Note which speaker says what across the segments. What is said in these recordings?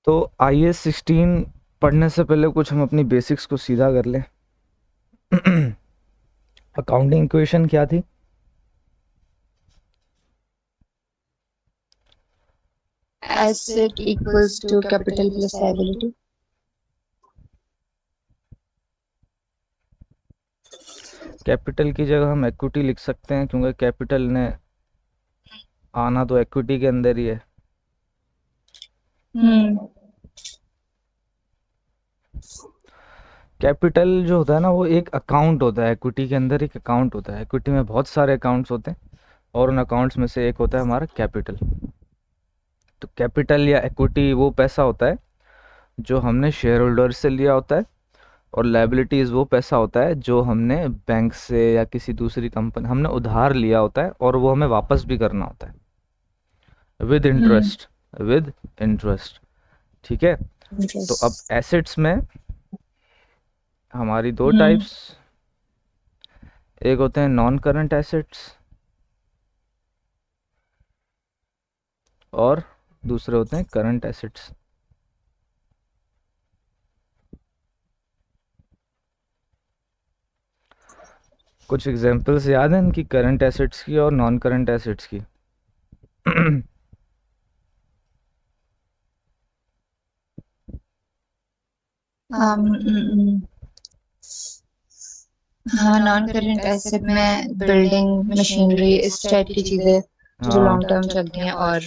Speaker 1: तो IAS 16 पढ़ने से पहले कुछ हम अपनी बेसिक्स को सीधा कर लें। अकाउंटिंग इक्वेशन क्या थी?
Speaker 2: Asset equals to capital plus liability.
Speaker 1: Capital की जगह हम इक्विटी लिख सकते हैं, क्योंकि कैपिटल ने आना तो इक्विटी के अंदर ही है।
Speaker 2: हम्म
Speaker 1: कैपिटल जो होता है ना, वो एक अकाउंट होता है, इक्विटी के अंदर एक अकाउंट होता है। इक्विटी में बहुत सारे अकाउंट्स होते हैं और उन अकाउंट्स में से एक होता है हमारा कैपिटल। तो कैपिटल या इक्विटी वो पैसा होता है जो हमने शेयर होल्डर से लिया होता है, और लायबिलिटीज़ वो पैसा होता है जो हमने बैंक से या किसी दूसरी कंपनी हमने उधार लिया होता है, और वो हमें वापस भी करना होता है with
Speaker 2: hmm
Speaker 1: interest. With interest, ठीक है। तो अब
Speaker 2: इंटरेस्ट।
Speaker 1: एसेट्स में हमारी दो
Speaker 2: हम्म
Speaker 1: टाइप्स, एक होते हैं नॉन करंट एसेट्स और दूसरे होते हैं करंट एसेट्स। कुछ एग्जांपल्स याद हैं इनकी, करंट एसेट्स की और नॉन करंट एसेट्स की?
Speaker 2: um, mm, हाँ, नॉन करेंट एसेट में बिल्डिंग, मशीनरी, इस टाइप की चीजें जो
Speaker 1: हाँ,
Speaker 2: लॉन्ग टर्म चलती हैं, और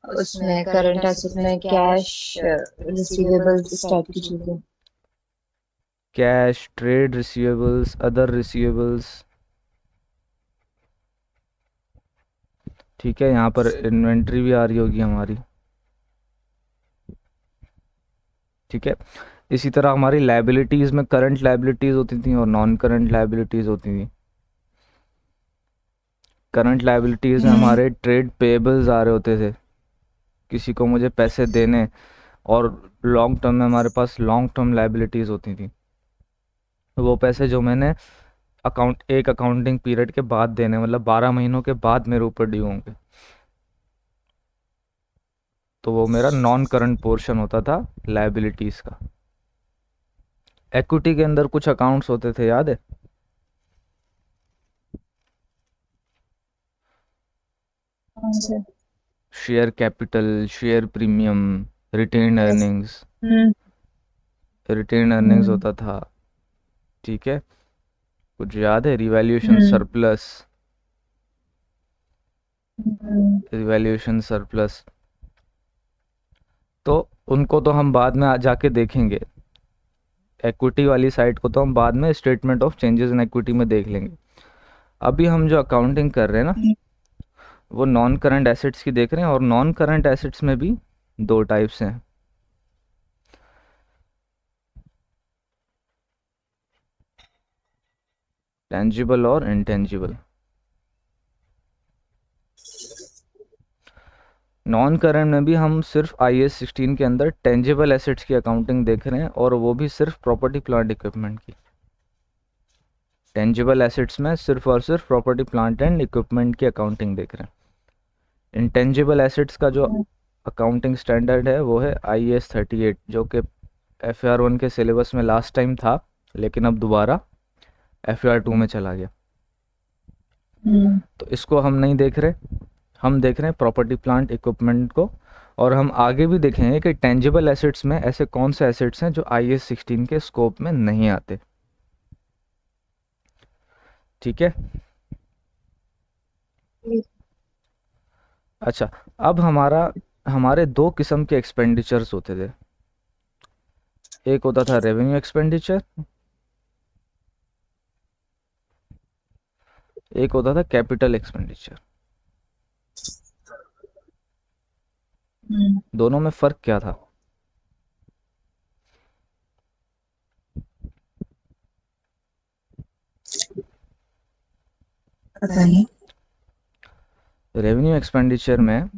Speaker 2: उसमें करंट एसेट में कैश, रिसीवेबल्स, इस टाइप की चीजें।
Speaker 1: Cash, trade receivables, other receivables, ठीक है। यहाँ पर इन्वेंट्री भी आ रही होगी हमारी, ठीक है। इसी तरह हमारी लायबिलिटीज़ में करंट लायबिलिटीज़ होती थी और नॉन करंट लायबिलिटीज़ होती थी। करंट लायबिलिटीज़ में
Speaker 2: हम्म
Speaker 1: हमारे ट्रेड पेबल्स आ रहे होते थे, किसी को मुझे पैसे देने, और लॉन्ग टर्म में हमारे पास लॉन्ग टर्म लायबिलिटीज़ होती थी, वो पैसे जो मैंने एक अकाउंटिंग पीरियड के बाद देने, मतलब 12 महीनों के बाद मेरे ऊपर ड्यू होंगे। तो वो मेरा नॉन करंट पोर्शन होता था लायबिलिटीज़ का। इक्विटी के अंदर कुछ अकाउंट्स होते थे, याद है?
Speaker 2: कौन से?
Speaker 1: Share capital, share premium, retained
Speaker 2: yes.
Speaker 1: Earnings.
Speaker 2: Hmm
Speaker 1: retained earnings
Speaker 2: hmm
Speaker 1: होता था, ठीक है। कुछ याद है? Revaluation
Speaker 2: hmm
Speaker 1: surplus,
Speaker 2: hmm
Speaker 1: revaluation surplus. तो उनको तो हम बाद में जाके देखेंगे, इक्विटी वाली साइड को तो हम बाद में statement of changes in equity में देख लेंगे। अभी हम जो अकाउंटिंग कर रहे हैं ना, वो नॉन करंट एसेट्स की देख रहे हैं, और नॉन करंट एसेट्स में भी दो टाइप्स हैं, टेंजिबल और इंटेंजिबल। नॉन करंट में भी हम सिर्फ IAS 16 के अंदर टेंजिबल एसेट्स की अकाउंटिंग देख रहे हैं, और वो भी सिर्फ प्रॉपर्टी प्लांट इक्विपमेंट की। टेंजिबल एसेट्स में सिर्फ और सिर्फ प्रॉपर्टी प्लांट एंड इक्विपमेंट की अकाउंटिंग देख रहे हैं। इंटेंजिबल एसेट्स का जो अकाउंटिंग स्टैंडर्ड है वो है IAS 38, जो कि FAR 1 के सिलेबस में लास्ट टाइम था, लेकिन अब दोबारा FAR 2 में चला गया।
Speaker 2: हम्म
Speaker 1: तो इसको हम नहीं देख रहे, हम देख रहे हैं प्रॉपर्टी प्लांट इक्विपमेंट को। और हम आगे भी देखेंगे कि टेंजिबल एसेट्स में ऐसे कौन से एसेट्स हैं जो IAS 16 के स्कोप में नहीं आते, ठीक है। अच्छा, अब हमारे दो किस्म के एक्सपेंडिचर्स होते थे। एक होता था रेवेन्यू एक्सपेंडिचर, एक होता था कैपिटल एक्सपेंडिचर।
Speaker 2: हम्म
Speaker 1: दोनों में फ़र्क क्या था?
Speaker 2: पता नहीं।
Speaker 1: रेवेन्यू एक्सपेंडिचर में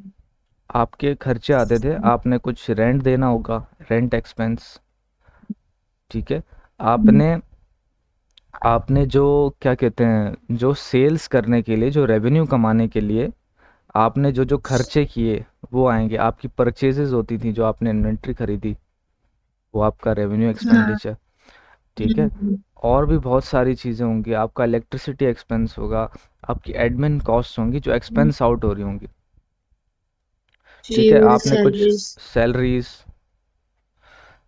Speaker 1: आपके खर्चे आते थे, आपने कुछ रेंट देना होगा, रेंट एक्सपेंस, ठीक है।
Speaker 2: हम्म
Speaker 1: आपने आपने जो क्या कहते हैं, जो सेल्स करने के लिए, जो रेवेन्यू कमाने के लिए आपने जो जो खर्चे किए वो आएंगे, आपकी परचेजेस होती थी, जो आपने इन्वेंट्री खरीदी, वो आपका रेवेन्यू
Speaker 2: हाँ।
Speaker 1: एक्सपेंडिचर। ठीक है। और भी बहुत सारी चीज़ें होंगी, आपका इलेक्ट्रिसिटी एक्सपेंस होगा, आपकी एडमिन कॉस्ट होंगी जो एक्सपेंस आउट हो रही होंगी। ठीक है।
Speaker 2: फ्यूल
Speaker 1: आपने कुछ
Speaker 2: सैलरीज।
Speaker 1: सैलरीज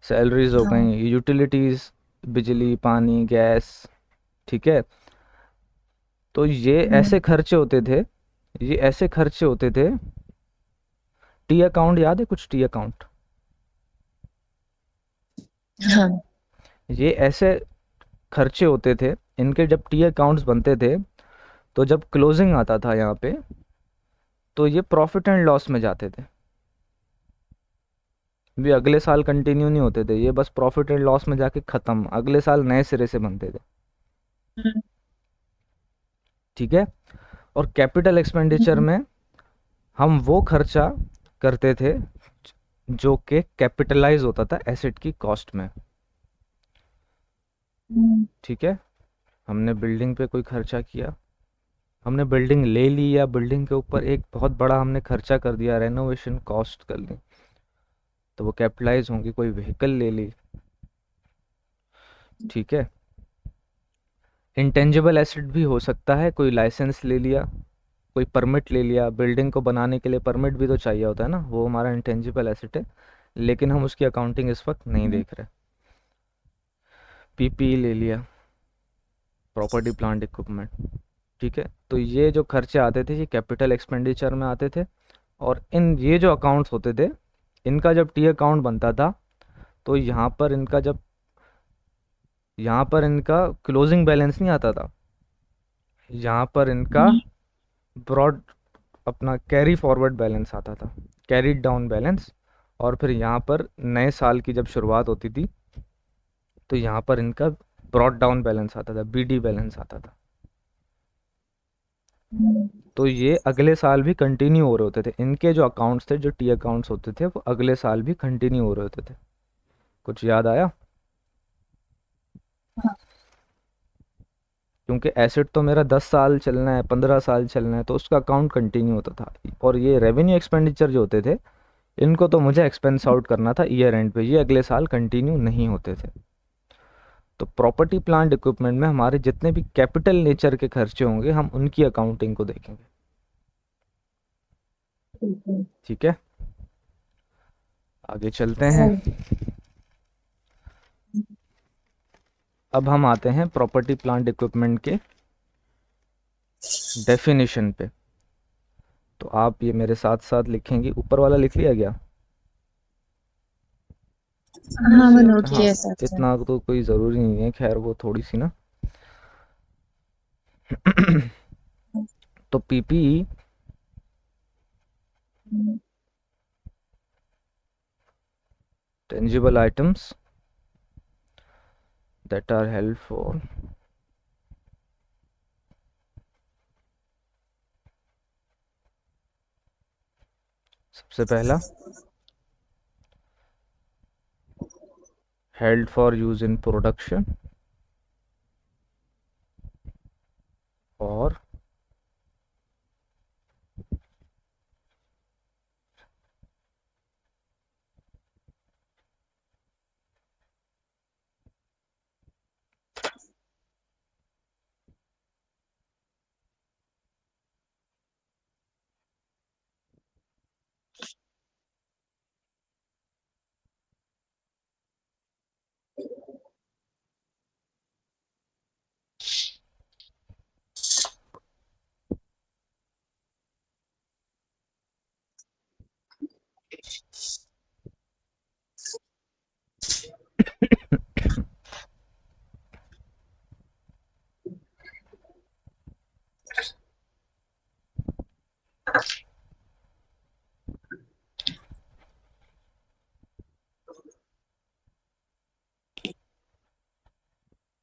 Speaker 1: सैलरीज हो
Speaker 2: हाँ।
Speaker 1: गई, यूटिलिटीज़, बिजली पानी गैस। ठीक है। तो ये ऐसे खर्चे होते थे, ये ऐसे खर्चे होते थे। टी अकाउंट याद है? कुछ टी अकाउंट,
Speaker 2: हाँ।
Speaker 1: ये ऐसे खर्चे होते थे। इनके जब टी अकाउंट्स बनते थे, तो जब क्लोजिंग आता था यहाँ पे, तो ये प्रॉफिट एंड लॉस में जाते थे। भी अगले साल कंटिन्यू नहीं होते थे, ये बस प्रॉफिट एंड लॉस में जाके ख़त्म, अगले साल नए सिरे से बनते थे। ठीक है। और कैपिटल एक्सपेंडिचर में हम वो खर्चा करते थे जो कि कैपिटलाइज होता था एसेट की कॉस्ट में। ठीक है। हमने बिल्डिंग पे कोई खर्चा किया, हमने बिल्डिंग ले ली, या बिल्डिंग के ऊपर एक बहुत बड़ा हमने खर्चा कर दिया, रेनोवेशन कॉस्ट कर ली, तो वो कैपिटलाइज होंगी। कोई व्हीकल ले ली। ठीक है। इंटेंजिबल एसेट भी हो सकता है, कोई लाइसेंस ले लिया, कोई परमिट ले लिया। बिल्डिंग को बनाने के लिए परमिट भी तो चाहिए होता है ना, वो हमारा इंटेंजिबल एसेट है, लेकिन हम उसकी अकाउंटिंग इस वक्त नहीं देख रहे। पीपीई ले लिया, प्रॉपर्टी प्लांट इक्विपमेंट। ठीक है। तो ये जो खर्चे आते थे, ये कैपिटल एक्सपेंडिचर में आते थे। और इन ये जो अकाउंट्स होते थे, इनका जब टी अकाउंट बनता था, तो यहाँ पर इनका क्लोजिंग बैलेंस नहीं आता था, यहाँ पर इनका ब्रॉड अपना कैरी फॉरवर्ड बैलेंस आता था, कैरीड डाउन बैलेंस। और फिर यहाँ पर नए साल की जब शुरुआत होती थी, तो यहाँ पर इनका ब्रॉड डाउन बैलेंस आता था, बीडी बैलेंस आता था। तो ये अगले साल भी कंटिन्यू हो रहे होते थे, इनके जो अकाउंट्स थे, जो टी अकाउंट्स होते थे, वो अगले साल भी कंटिन्यू हो रहे होते थे। कुछ याद आया? क्योंकि एसेट तो मेरा 10 साल चलना है, 15 साल चलना है, तो उसका अकाउंट कंटिन्यू होता था। और ये रेवेन्यू एक्सपेंडिचर जो होते थे, इनको तो मुझे एक्सपेंस आउट करना था ईयर एंड पे, ये अगले साल कंटिन्यू नहीं होते थे। तो प्रॉपर्टी प्लांट इक्विपमेंट में हमारे जितने भी कैपिटल नेचर के खर्चे होंगे, हम उनकी अकाउंटिंग को देखेंगे। ठीक है। आगे चलते हैं। अब हम आते हैं प्रॉपर्टी प्लांट इक्विपमेंट के डेफिनेशन पे। तो आप ये मेरे साथ साथ लिखेंगे, ऊपर वाला लिख लिया गया?
Speaker 2: हाँ, मैं नोट
Speaker 1: हाँ,
Speaker 2: किया साथ में।
Speaker 1: इतना तो कोई ज़रूरी नहीं है, खैर वो थोड़ी सी ना। तो PPE tangible items that are held for सबसे पहला held for use in production, और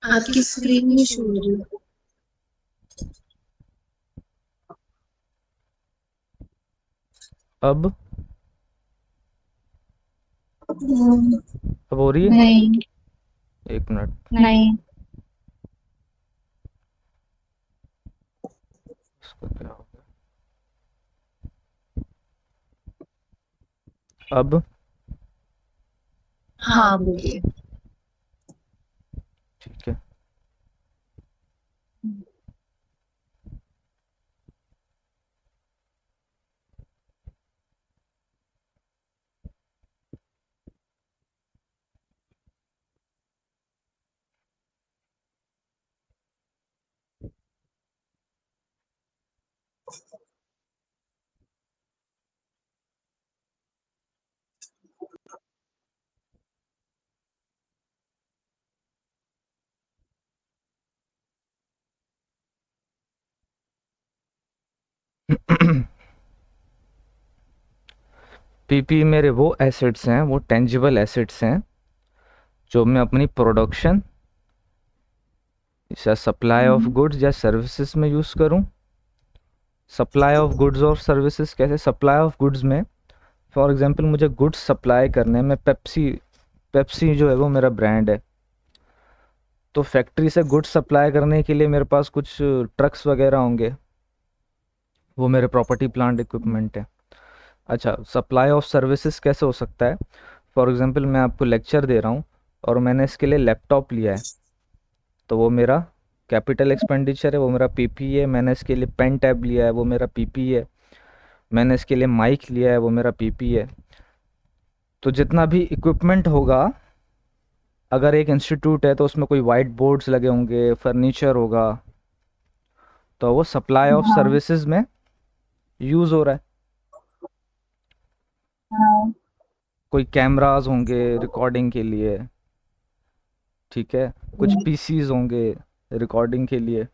Speaker 2: आपकी स्क्रीन नहीं शो हो रही।
Speaker 1: अब अब हो रही है?
Speaker 2: नहीं।
Speaker 1: एक मिनट।
Speaker 2: नहीं।
Speaker 1: इसको क्या हो गया? अब
Speaker 2: हाँ बोलिए।
Speaker 1: ठीक है। पीपी मेरे वो एसेट्स हैं, वो टेंजिबल एसेट्स हैं जो मैं अपनी प्रोडक्शन या सप्लाई ऑफ गुड्स या सर्विसेज में यूज़ करूं। सप्लाई ऑफ गुड्स और सर्विसेज कैसे? सप्लाई ऑफ गुड्स में फॉर एग्जांपल मुझे गुड्स सप्लाई करने में पेप्सी पेप्सी जो है वो मेरा ब्रांड है, तो फैक्ट्री से गुड्स सप्लाई करने के लिए मेरे पास कुछ ट्रक्स वगैरह होंगे, वो मेरे प्रॉपर्टी प्लांट इक्विपमेंट है। अच्छा, सप्लाई ऑफ सर्विसेज कैसे हो सकता है? फॉर एग्जांपल मैं आपको लेक्चर दे रहा हूँ और मैंने इसके लिए लैपटॉप लिया है, तो वो मेरा कैपिटल एक्सपेंडिचर है, वो मेरा पीपी है। मैंने इसके लिए पेन टैब लिया है, वो मेरा पीपी है। मैंने इसके लिए माइक लिया है, वो मेरा पीपी है। तो जितना भी इक्विपमेंट होगा, अगर एक इंस्टीट्यूट है तो उसमें कोई वाइट बोर्ड्स लगे होंगे, फर्नीचर होगा, तो वो सप्लाई ऑफ
Speaker 2: हाँ
Speaker 1: सर्विसेज में यूज़ हो रहा है।
Speaker 2: हाँ।
Speaker 1: कोई कैमरास होंगे रिकॉर्डिंग के लिए, ठीक है, कुछ पीसीज होंगे रिकॉर्डिंग के लिए।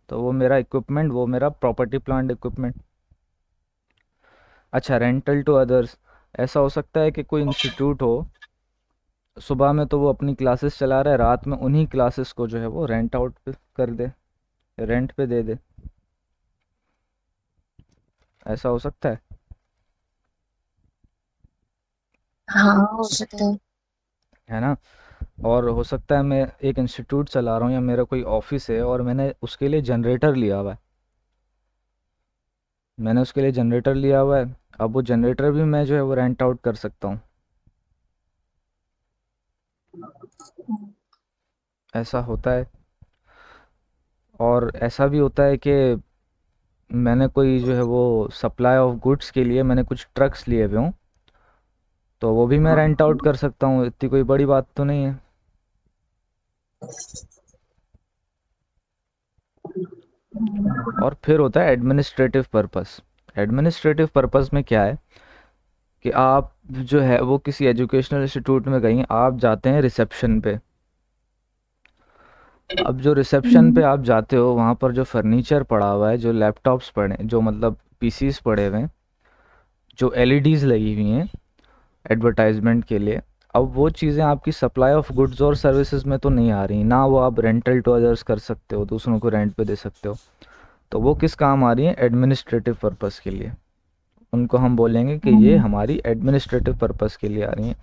Speaker 1: तो वो मेरा इक्विपमेंट, वो मेरा प्रॉपर्टी प्लांट इक्विपमेंट। अच्छा, रेंटल टू अदर्स ऐसा हो सकता है कि कोई इंस्टीट्यूट हो, सुबह में तो वो अपनी क्लासेस चला रहा है, रात में उन्हीं क्लासेस को जो है वो रेंट आउट पे कर दे, रेंट पे दे दे। ऐसा हो सकता
Speaker 2: हाँ हो सकता है।
Speaker 1: है ना? और हो सकता है मैं एक इंस्टीट्यूट चला रहा हूँ या मेरा कोई ऑफिस है और मैंने उसके लिए जनरेटर लिया हुआ है, मैंने उसके लिए जनरेटर लिया हुआ है। अब वो जनरेटर भी मैं जो है वो रेंट आउट कर सकता हूँ। ऐसा होता है। और ऐसा भी होता है कि मैंने कोई जो है वो सप्लाई ऑफ गुड्स के लिए मैंने कुछ ट्रक्स लिए हुए हों, तो वो भी मैं रेंट आउट कर सकता हूँ, इतनी कोई बड़ी बात तो नहीं है। और फिर होता है एडमिनिस्ट्रेटिव पर्पस। एडमिनिस्ट्रेटिव पर्पस में क्या है कि आप जो है वो किसी एजुकेशनल इंस्टीट्यूट में गई, आप जाते हैं रिसेप्शन पे। अब जो रिसेप्शन पे आप जाते हो वहाँ पर जो फर्नीचर पड़ा हुआ है, जो लैपटॉप्स पड़े, जो मतलब पीसीस पड़े हुए हैं, जो एलईडीज लगी हुई हैं एडवर्टाइजमेंट के लिए, अब वो चीज़ें आपकी सप्लाई ऑफ गुड्स और सर्विसेज में तो नहीं आ रही ना, वो आप रेंटल टू अदर्स कर सकते हो, दूसरों को रेंट पे दे सकते हो। तो वो किस काम आ रही है? एडमिनिस्ट्रेटिव पर्पस के लिए। उनको हम बोलेंगे कि ये हमारी एडमिनिस्ट्रेटिव पर्पस के लिए आ रही हैं।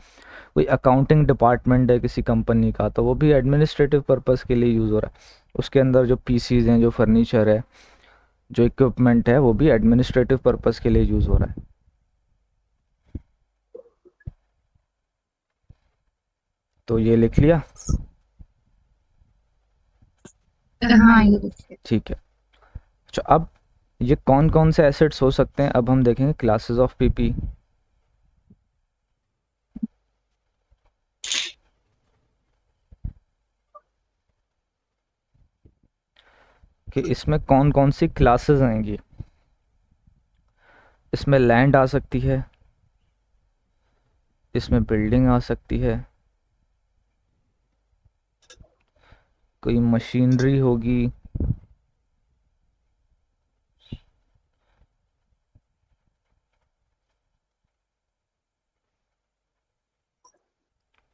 Speaker 1: कोई अकाउंटिंग डिपार्टमेंट है किसी कंपनी का, तो वो भी एडमिनिस्ट्रेटिव पर्पस के लिए यूज़ हो रहा है। उसके अंदर जो पीसीज हैं, जो फर्नीचर है, जो इक्विपमेंट है, वो भी एडमिनिस्ट्रेटिव पर्पस के लिए यूज़ हो रहा है। तो ये लिख लिया।
Speaker 2: हाँ ये देखिए।
Speaker 1: ठीक है। अच्छा, अब ये कौन कौन से एसेट्स हो सकते हैं, अब हम देखेंगे क्लासेस ऑफ पीपी, कि इसमें कौन कौन सी क्लासेस आएंगी। इसमें लैंड आ सकती है, इसमें बिल्डिंग आ सकती है, कोई मशीनरी होगी,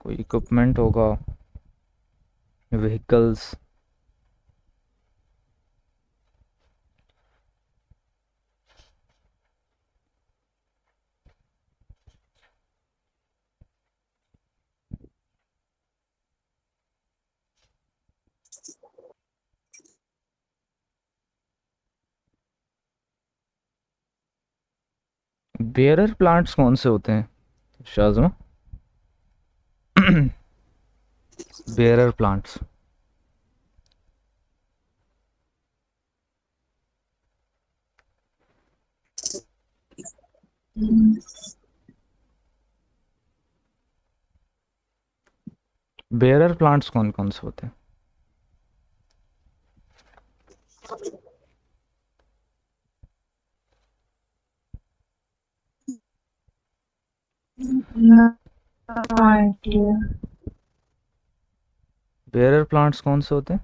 Speaker 1: कोई इक्विपमेंट होगा, व्हीकल्स। बेरर प्लांट्स कौन से होते हैं Shazma? Bearer plants. Bearer plants कौन कौन से होते हैं?
Speaker 2: No idea.
Speaker 1: बेरर प्लांट्स कौन से होते हैं?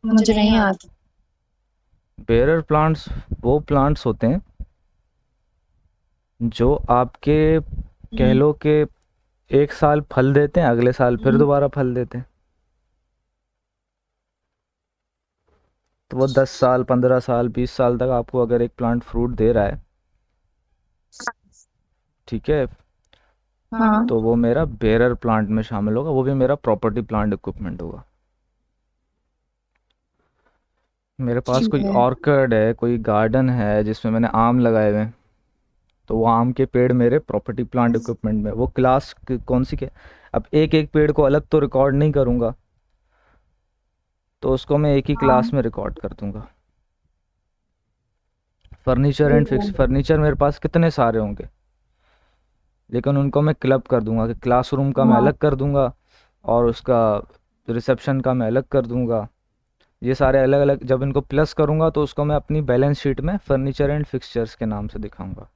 Speaker 2: मुझे नहीं आता।
Speaker 1: बेरर प्लांट्स वो प्लांट्स होते हैं जो आपके कह लो कि एक साल फल देते हैं, अगले साल फिर दोबारा फल देते हैं। तो वो 10 साल 15 साल 20 साल तक आपको अगर एक प्लांट फ्रूट दे रहा है, ठीक है,
Speaker 2: हाँ।
Speaker 1: तो वो मेरा बेरर प्लांट में शामिल होगा, वो भी मेरा प्रॉपर्टी प्लांट इक्विपमेंट होगा। मेरे पास
Speaker 2: ठीक
Speaker 1: कोई
Speaker 2: है।
Speaker 1: ऑर्किड है, कोई गार्डन है जिसमें मैंने आम लगाए हुए हैं, तो वो आम के पेड़ मेरे प्रॉपर्टी प्लांट इक्विपमेंट में। वो क्लास कौन सी के, अब एक एक पेड़ को अलग तो रिकॉर्ड नहीं करूँगा, तो उसको मैं एक ही
Speaker 2: हाँ।
Speaker 1: क्लास में रिकॉर्ड कर दूंगा। फर्नीचर एंड
Speaker 2: ठीक
Speaker 1: फिक्स
Speaker 2: है।
Speaker 1: फर्नीचर मेरे पास कितने सारे होंगे, लेकिन उनको मैं क्लब कर दूंगा कि क्लासरूम का मैं
Speaker 2: हाँ।
Speaker 1: अलग कर दूंगा और उसका रिसेप्शन का मैं अलग कर दूंगा। ये सारे अलग अलग जब इनको प्लस करूंगा तो उसको मैं अपनी बैलेंस शीट में फर्नीचर एंड फिक्सचर्स के नाम से दिखाऊंगा।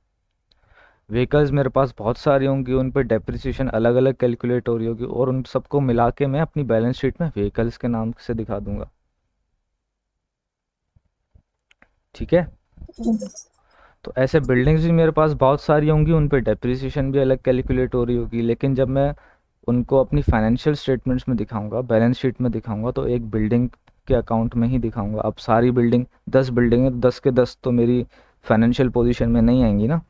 Speaker 1: व्हीकल्स मेरे पास बहुत सारी होंगी, उन पर डेप्रिसिएशन अलग अलग कैलकुलेट हो रही होगी, और उन सबको मिला के मैं अपनी बैलेंस शीट में व्हीकल्स के नाम से दिखा दूंगा। ठीक है। तो ऐसे बिल्डिंग्स भी मेरे पास बहुत सारी होंगी, उन पे डेप्रिसिएशन भी अलग कैलकुलेट हो रही होगी, लेकिन जब मैं उनको अपनी फाइनेंशियल स्टेटमेंट्स में दिखाऊंगा, बैलेंस शीट में दिखाऊंगा, तो एक बिल्डिंग के अकाउंट में ही दिखाऊंगा। अब सारी बिल्डिंग 10 बिल्डिंग है तो 10 के 10 तो मेरी फाइनेंशियल पोजीशन में नहीं आएंगी ना,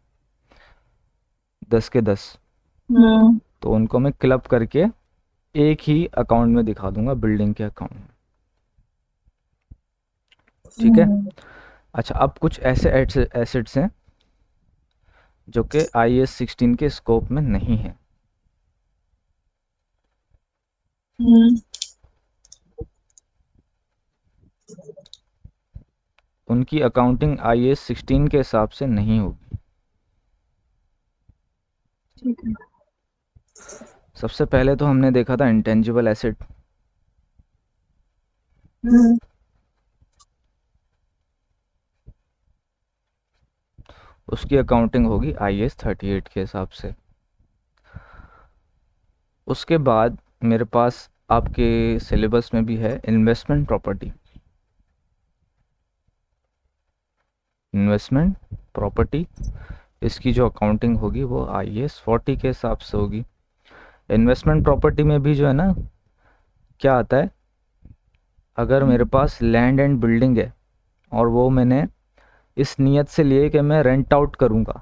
Speaker 1: 10 के 10।
Speaker 2: हम्म।
Speaker 1: तो उनको मैं क्लब करके एक ही अकाउंट में दिखा दूंगा, बिल्डिंग के अकाउंट में। ठीक है।
Speaker 2: हम्म।
Speaker 1: अच्छा, अब कुछ ऐसे एसेट्स हैं जो कि IAS 16 के स्कोप में नहीं है।
Speaker 2: हम्म।
Speaker 1: उनकी अकाउंटिंग IAS 16 के हिसाब से नहीं होगी।
Speaker 2: ठीक है।
Speaker 1: सबसे पहले तो हमने देखा था इंटेंजिबल एसेट।
Speaker 2: हम्म।
Speaker 1: उसकी अकाउंटिंग होगी IAS 38 के हिसाब से। उसके बाद मेरे पास आपके सिलेबस में भी है इन्वेस्टमेंट प्रॉपर्टी। इन्वेस्टमेंट प्रॉपर्टी, इसकी जो अकाउंटिंग होगी वो IAS 40 के हिसाब से होगी। इन्वेस्टमेंट प्रॉपर्टी में भी जो है ना, क्या आता है, अगर मेरे पास लैंड एंड बिल्डिंग है और वो मैंने इस नियत से लिए कि मैं रेंट आउट करूँगा।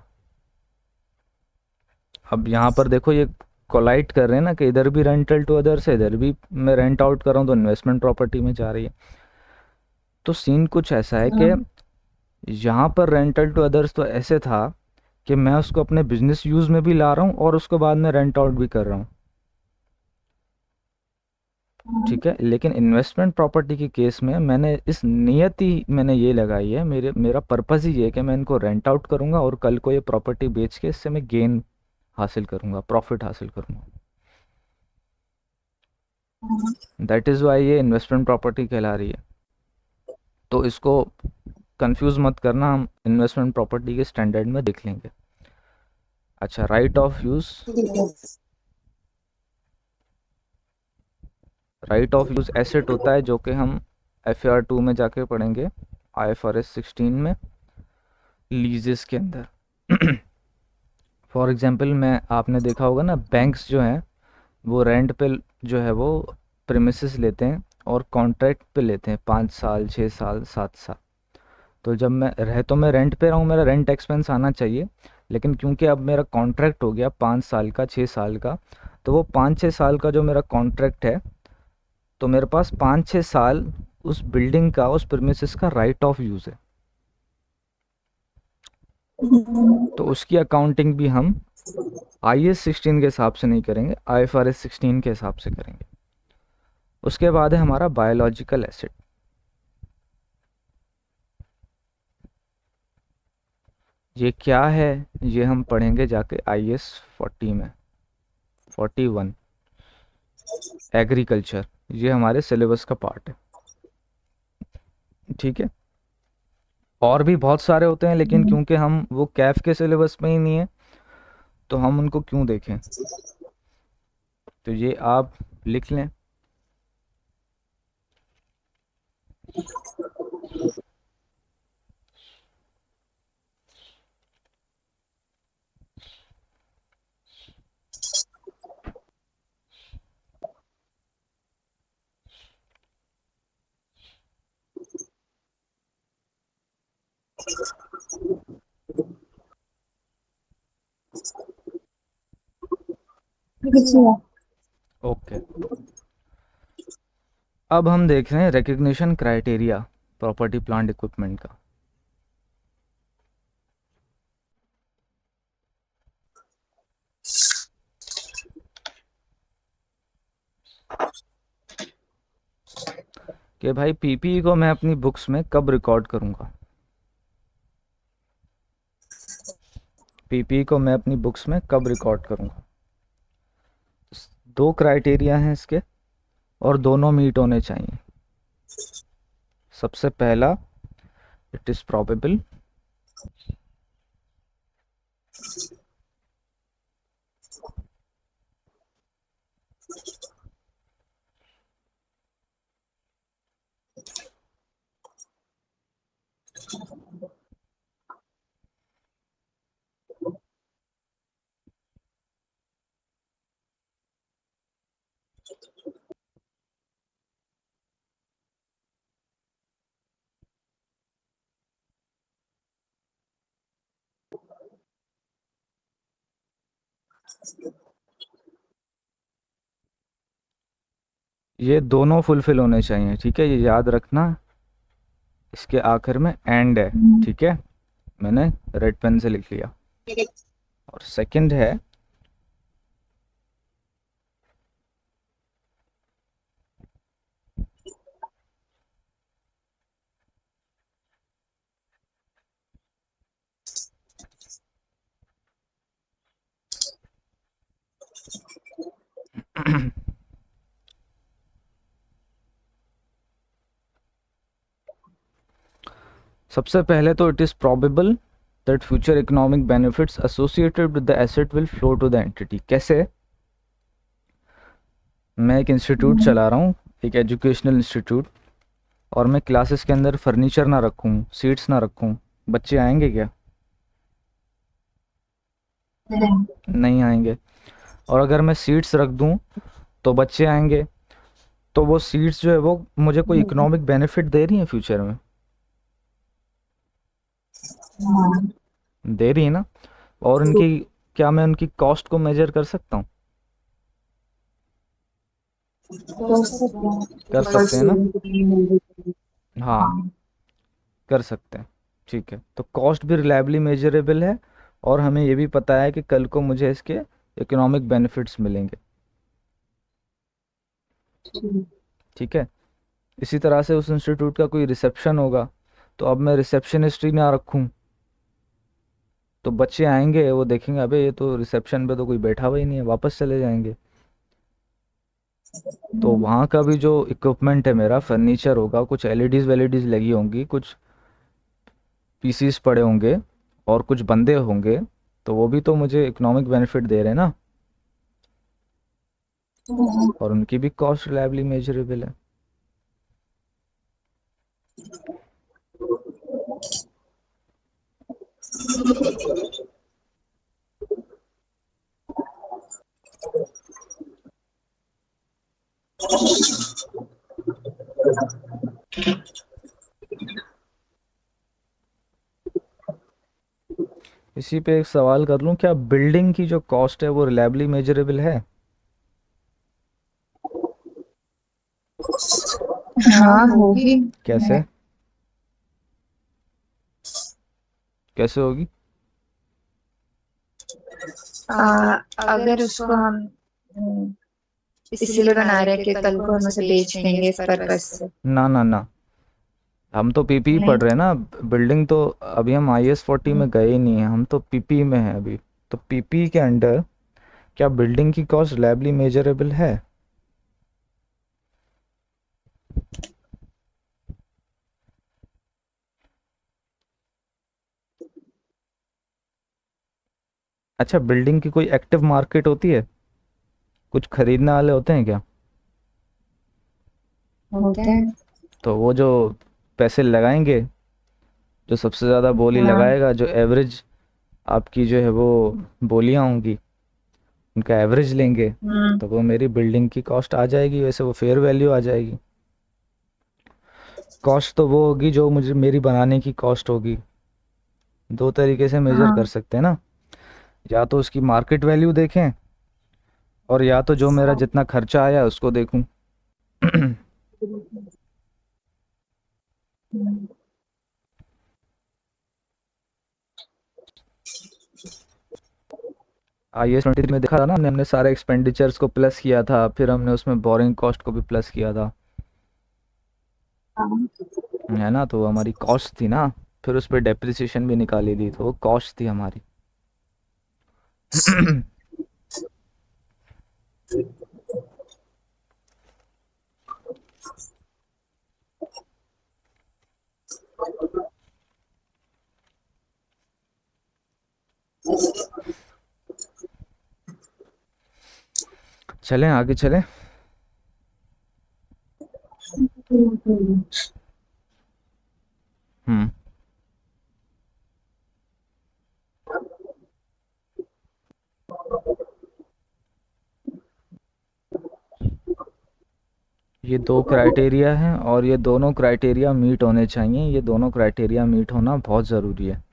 Speaker 1: अब यहाँ पर देखो, ये कोलाइट कर रहे हैं ना कि इधर भी रेंटल टू अदर्स है, इधर भी मैं रेंट आउट कर रहा हूँ, तो इन्वेस्टमेंट प्रॉपर्टी में जा रही है। तो सीन कुछ ऐसा है कि
Speaker 2: हाँ।
Speaker 1: यहाँ पर रेंटल टू अदर्स तो ऐसे था कि मैं उसको अपने बिजनेस यूज़ में भी ला रहा हूँ और उसको बाद में रेंट आउट भी कर रहा हूँ। ठीक है। लेकिन इन्वेस्टमेंट प्रॉपर्टी के केस में मैंने इस नियत ही मैंने ये लगाई है, मेरा पर्पज़ ही ये है कि मैं इनको रेंट आउट करूँगा और कल को ये प्रॉपर्टी बेच के इससे मैं गेन हासिल करूँगा, प्रॉफिट हासिल करूँगा। दैट इज़ वाई ये इन्वेस्टमेंट प्रॉपर्टी कहला रही है। तो इसको कंफ्यूज मत करना, हम इन्वेस्टमेंट प्रॉपर्टी के स्टैंडर्ड में देख लेंगे। अच्छा, राइट ऑफ यूज़।
Speaker 2: ठीक है।
Speaker 1: राइट ऑफ यूज़ एसेट होता है जो कि हम FAR 2 में जाके पढ़ेंगे, IFRS 16 में, लीजेस के अंदर। फॉर एग्जांपल, मैं आपने देखा होगा ना, बैंक्स जो हैं वो रेंट पे जो है वो प्रेमिसेस लेते हैं और कॉन्ट्रैक्ट पे लेते हैं 5 साल 6 साल 7 साल। तो जब मैं रेंट पे रहा हूँ, मेरा रेंट एक्सपेंस आना चाहिए, लेकिन क्योंकि अब मेरा कॉन्ट्रैक्ट हो गया 5 साल का 6 साल का, तो वो 5-6 साल का जो मेरा कॉन्ट्रैक्ट है, तो मेरे पास 5-6 साल उस बिल्डिंग का, उस प्रीमिसेस का राइट ऑफ यूज़ है। तो उसकी अकाउंटिंग भी हम IAS 16 के हिसाब से नहीं करेंगे, IFRS 16 के हिसाब से करेंगे। उसके बाद है हमारा बायोलॉजिकल एसेट। ये क्या है, ये हम पढ़ेंगे जाके IAS 40 में, 41 एग्रीकल्चर। ये हमारे सिलेबस का पार्ट है, ठीक है। और भी बहुत सारे होते हैं, लेकिन क्योंकि हम वो कैफ के सिलेबस में ही नहीं है तो हम उनको क्यों देखें। तो ये आप लिख लें। ओके, अब हम देख रहे हैं recognition criteria property plant equipment का। कि भाई PPE को मैं अपनी बुक्स में कब रिकॉर्ड करूँगा। PPE को मैं अपनी बुक्स में कब रिकॉर्ड करूँगा। दो क्राइटेरिया हैं इसके और दोनों मीट होने चाहिए। सबसे पहला, इट इज़ प्रोबेबल। ये दोनों फुलफिल होने चाहिए, ठीक है। ये याद रखना, इसके आखिर में एंड है, ठीक है। मैंने रेड पेन से लिख लिया। और सेकंड है सबसे पहले तो it is probable that future economic benefits associated with the asset will flow to the entity. कैसे? मैं एक इंस्टीट्यूट चला रहा हूँ, एक एजुकेशनल इंस्टीट्यूट, और मैं क्लासेस के अंदर फर्नीचर ना रखूँ, सीट्स ना रखूँ, बच्चे आएंगे क्या? नहीं आएंगे। और अगर मैं सीट्स रख दूँ तो बच्चे आएंगे। तो वो सीट्स जो है वो मुझे कोई इकोनॉमिक बेनिफिट दे रही हैं फ्यूचर में? दे रही है ना। और उनकी, क्या मैं उनकी कॉस्ट को मेजर कर सकता हूँ? कर सकते हैं ना। हाँ, कर सकते हैं, ठीक है। तो कॉस्ट भी रिलायबली मेजरेबल है और हमें ये भी पता है कि कल को मुझे इसके इकोनॉमिक बेनिफिट्स मिलेंगे, ठीक है। इसी तरह से उस इंस्टीट्यूट का कोई रिसेप्शन होगा, तो अब मैं रिसेप्शनिस्ट ही ना रखूँ तो बच्चे आएंगे, वो देखेंगे अबे ये तो रिसेप्शन पे तो कोई बैठा हुआ ही नहीं है, वापस चले जाएंगे। तो वहाँ का भी जो इक्विपमेंट है, मेरा फर्नीचर होगा, कुछ एलईडीज वेलईडीज लगी होंगी, कुछ पीसीस पड़े होंगे और कुछ बंदे होंगे, तो वो भी तो मुझे इकोनॉमिक बेनिफिट दे रहे हैं ना। और उनकी भी कॉस्ट रिलायबली मेजरेबल है। इसी पे एक सवाल कर लूँ, क्या बिल्डिंग की जो कॉस्ट है वो रिलायबली मेजरेबल है?
Speaker 2: हाँ होगी।
Speaker 1: कैसे? कैसे होगी?
Speaker 2: अगर उसको हम इसलिए बना रहे हैं कि कल को हम उसे बेच देंगे इस पर्पस से।
Speaker 1: ना ना ना, हम तो पीपी
Speaker 2: नहीं।
Speaker 1: पढ़ रहे हैं ना। बिल्डिंग तो अभी हम IS 40
Speaker 2: हम्म,
Speaker 1: में गए ही नहीं है, हम तो पीपी में हैं अभी। तो पीपी के अंडर क्या बिल्डिंग की कॉस्ट रिलायबली मेजरेबल है? अच्छा, बिल्डिंग की कोई एक्टिव मार्केट होती है? कुछ खरीदने वाले होते हैं क्या?
Speaker 2: होते हैं।
Speaker 1: तो वो जो पैसे लगाएंगे, जो सबसे ज़्यादा बोली
Speaker 2: हाँ।
Speaker 1: लगाएगा, जो एवरेज आपकी जो है वो बोलियां होंगी, उनका एवरेज लेंगे,
Speaker 2: हम्म।
Speaker 1: तो वो मेरी बिल्डिंग की कॉस्ट आ जाएगी, वैसे वो फेयर वैल्यू आ जाएगी। कॉस्ट तो वो होगी जो मुझे मेरी बनाने की कॉस्ट होगी। दो तरीके से मेजर कर
Speaker 2: हाँ।
Speaker 1: सकते हैं ना, या तो उसकी मार्केट वैल्यू देखें, और या तो जो मेरा जितना खर्चा आया उसको देखूं।
Speaker 2: हम्म,
Speaker 1: IS 23 में देखा था ना, हमने सारे एक्सपेंडिचर्स को प्लस किया था, फिर हमने उसमें बोरिंग कॉस्ट को भी प्लस किया था,
Speaker 2: हाँ।
Speaker 1: है ना? तो वो हमारी कॉस्ट थी ना। फिर उस पर डेप्रिसिएशन भी निकाली थी, तो वो कॉस्ट थी हमारी। चलें आगे चलें।
Speaker 2: हम्म,
Speaker 1: हम्म। ये दो क्राइटेरिया हैं, और ये दोनों क्राइटेरिया मीट होने चाहिए, ये दोनों क्राइटेरिया मीट होना बहुत ज़रूरी है।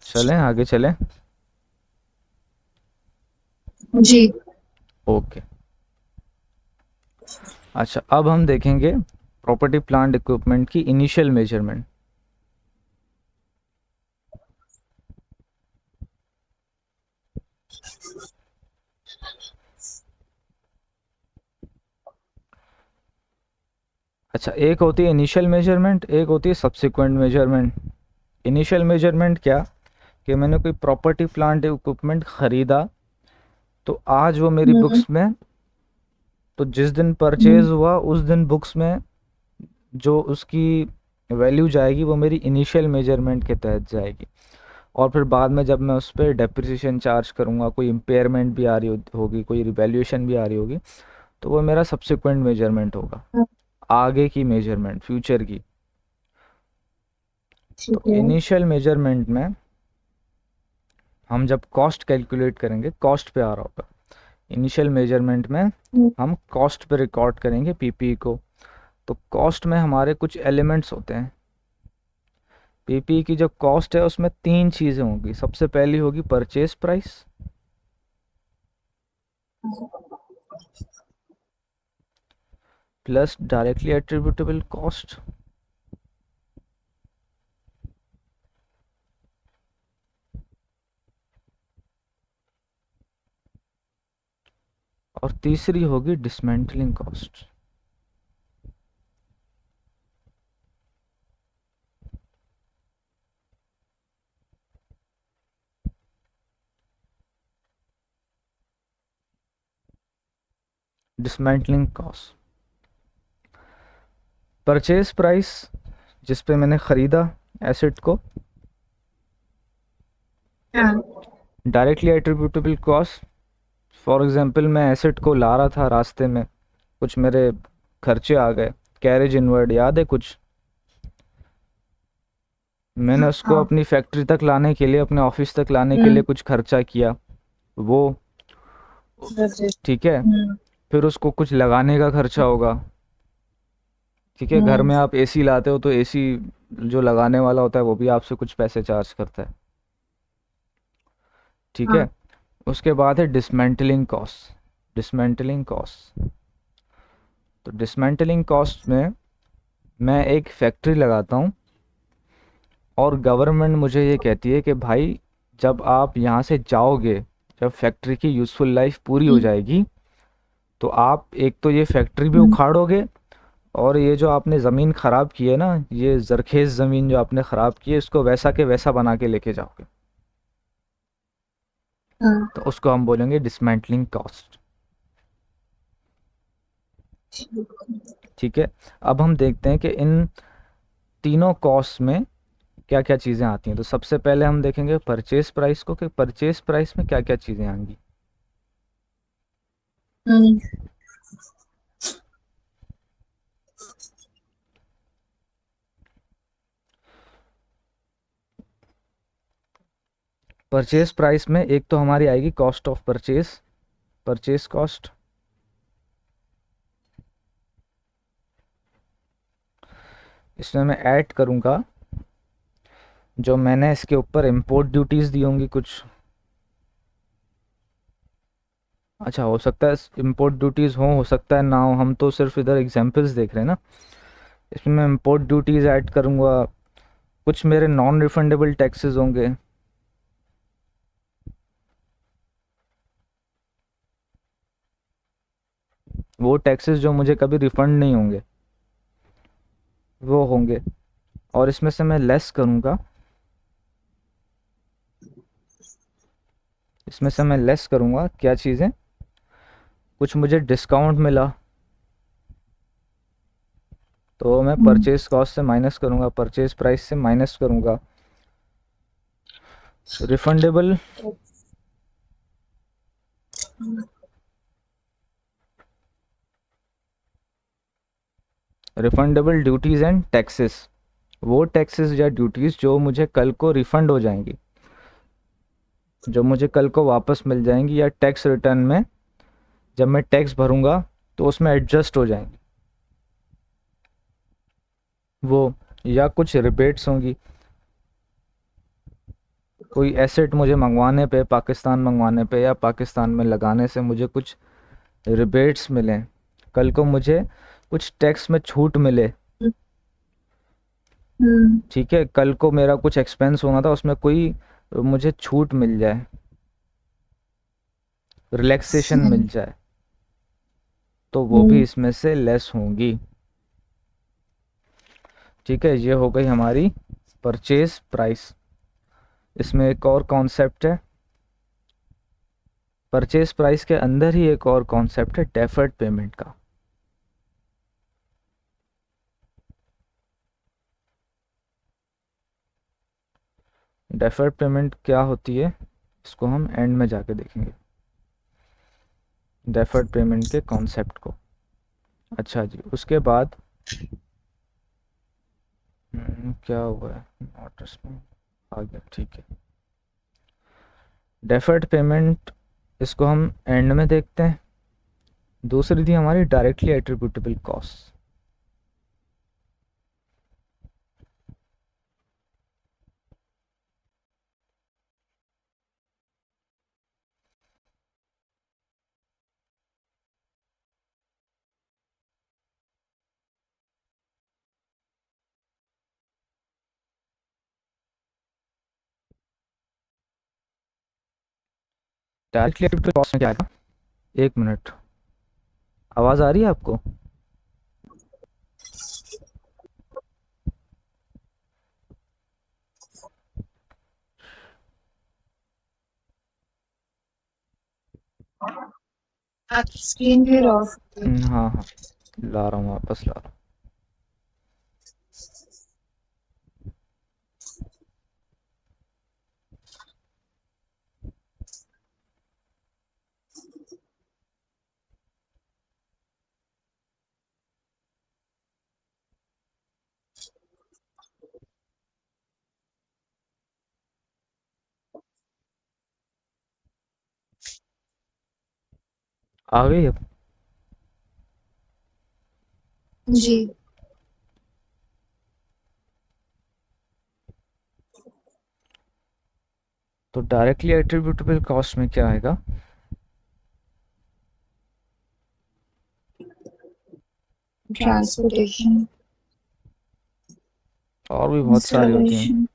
Speaker 1: चलें आगे चलें।
Speaker 2: जी।
Speaker 1: ओके। अच्छा, अब हम देखेंगे प्रॉपर्टी प्लांट इक्विपमेंट की इनिशियल मेजरमेंट। अच्छा, एक होती है इनिशियल मेजरमेंट, एक होती है सब्सिक्वेंट मेजरमेंट। इनिशियल मेजरमेंट क्या, कि मैंने कोई प्रॉपर्टी प्लांट इक्विपमेंट ख़रीदा, तो आज वो मेरी
Speaker 2: हम्म।
Speaker 1: बुक्स में, तो जिस दिन परचेज
Speaker 2: हम्म।
Speaker 1: हुआ उस दिन बुक्स में जो उसकी वैल्यू जाएगी वो मेरी इनिशियल मेजरमेंट के तहत जाएगी। और फिर बाद में जब मैं उस पर डेप्रिसिएशन चार्ज करूँगा, कोई इम्पेयरमेंट भी आ रही होगी, कोई रिवैल्यूएशन भी आ रही होगी, तो वो मेरा सब्सिक्वेंट मेजरमेंट होगा, आगे की मेजरमेंट, फ्यूचर की। तो
Speaker 2: ठीक है।
Speaker 1: इनिशियल मेजरमेंट में हम जब कॉस्ट कैलकुलेट करेंगे, कॉस्ट पे आ रहा होगा, इनिशियल मेजरमेंट में हम कॉस्ट पे रिकॉर्ड करेंगे पीपी को। तो कॉस्ट में हमारे कुछ एलिमेंट्स होते हैं। पीपी की जो कॉस्ट है उसमें तीन चीज़ें होंगी। सबसे पहली होगी purchase price, plus directly attributable cost, और तीसरी होगी dismantling cost. Dismantling cost, purchase price जिस पे मैंने ख़रीदा एसेट को,
Speaker 2: हाँ।
Speaker 1: Directly attributable cost, for example मैं एसेट को ला रहा था, रास्ते में कुछ मेरे खर्चे आ गए, कैरेज इनवर्ड, याद है कुछ? मैंने उसको
Speaker 2: हाँ।
Speaker 1: अपनी फैक्ट्री तक लाने के लिए, अपने ऑफिस तक लाने के लिए कुछ खर्चा किया, वो
Speaker 2: बजट।
Speaker 1: ठीक है।
Speaker 2: हम्म।
Speaker 1: फिर उसको कुछ लगाने का खर्चा होगा, ठीक है। घर
Speaker 2: हम्म।
Speaker 1: में आप एसी लाते हो तो एसी जो लगाने वाला होता है वो भी आपसे कुछ पैसे चार्ज करता है, ठीक है।
Speaker 2: हाँ।
Speaker 1: उसके बाद है डिसमेंटलिंग कॉस्ट। डिसमेंटलिंग कॉस्ट, तो डिसमेंटलिंग कॉस्ट में मैं एक फैक्ट्री लगाता हूँ और गवर्नमेंट मुझे ये कहती है कि भाई जब आप यहाँ से जाओगे, जब फैक्ट्री की यूज़फुल लाइफ पूरी हो
Speaker 2: हम्म।
Speaker 1: जाएगी, तो आप एक तो ये फैक्ट्री भी
Speaker 2: हम्म।
Speaker 1: उखाड़ोगे, और ये जो आपने ज़मीन ख़राब की है ना, ये जरखेज़ ज़मीन जो आपने ख़राब की है, इसको वैसा के वैसा बना के लेके जाओगे,
Speaker 2: हाँ।
Speaker 1: तो उसको हम बोलेंगे डिसमेंटलिंग कॉस्ट, ठीक है। अब हम देखते हैं कि इन तीनों कॉस्ट में क्या क्या चीज़ें आती हैं। तो सबसे पहले हम देखेंगे परचेज प्राइस को, कि परचेज प्राइस में क्या क्या चीज़ें आएंगी।
Speaker 2: हम्म।
Speaker 1: परचेज प्राइस में एक तो हमारी आएगी cost of purchase, purchase cost. इसमें मैं ऐड करूँगा जो मैंने इसके ऊपर इंपोर्ट ड्यूटीज़ दी होंगी कुछ। अच्छा, हो सकता है इंपोर्ट ड्यूटीज़ हो सकता है ना हो, हम तो सिर्फ इधर एग्जांपल्स देख रहे हैं ना। इसमें मैं इंपोर्ट ड्यूटीज़ ऐड करूँगा, कुछ मेरे नॉन रिफंडेबल टैक्सेस होंगे, वो टैक्सेस जो मुझे कभी रिफंड नहीं होंगे वो होंगे। और इसमें से मैं लेस करूँगा, इसमें से मैं लेस करूँगा क्या चीज़ें, कुछ मुझे डिस्काउंट मिला तो मैं
Speaker 2: हम्म।
Speaker 1: परचेज कॉस्ट से माइनस करूँगा, परचेज प्राइस से माइनस करूँगा। Refundable, refundable duties and taxes, वो टैक्सेस या ड्यूटीज़ जो मुझे कल को रिफ़ंड हो जाएंगी, जो मुझे कल को वापस मिल जाएंगी, या टैक्स रिटर्न में जब मैं टैक्स भरूंगा तो उसमें एडजस्ट हो जाएंगी वो, या कुछ रिबेट्स होंगी, कोई एसेट मुझे मंगवाने पे, पाकिस्तान मंगवाने पे या पाकिस्तान में लगाने से मुझे कुछ रिबेट्स मिलें, कल को मुझे कुछ टैक्स में छूट मिले,
Speaker 2: हम्म।
Speaker 1: ठीक है। कल को मेरा कुछ एक्सपेंस होना था उसमें कोई मुझे छूट मिल जाए, रिलैक्सेशन मिल जाए, तो वो भी
Speaker 2: हम्म।
Speaker 1: इसमें से लेस होंगी, ठीक है। ये हो गई हमारी परचेज प्राइस। इसमें एक और कॉन्सेप्ट है, परचेज प्राइस के अंदर ही एक और कॉन्सेप्ट है डेफर्ड पेमेंट का। डेफर्ड पेमेंट क्या होती है इसको हम एंड में जाके देखेंगे, डेफर्ड पेमेंट के कॉन्सेप्ट को। अच्छा जी, उसके बाद क्या हुआ है, नोट इसमें आ गया, ठीक है। डेफर्ड पेमेंट इसको हम एंड में देखते हैं। दूसरी थी हमारी directly attributable cost. Directly attributable cost में क्या आएगा, एक मिनट, आवाज़ आ रही है आपको?
Speaker 2: आपकी स्क्रीन फिर ऑफ।
Speaker 1: हाँ हाँ, ला रहा हूँ, वापस ला रहा हूँ। आ गई अब?
Speaker 2: जी।
Speaker 1: तो डायरेक्टली एट्रीब्यूटेबल कॉस्ट में क्या आएगा?
Speaker 2: ट्रांसपोर्टेशन,
Speaker 1: और भी बहुत सारी होती हैं।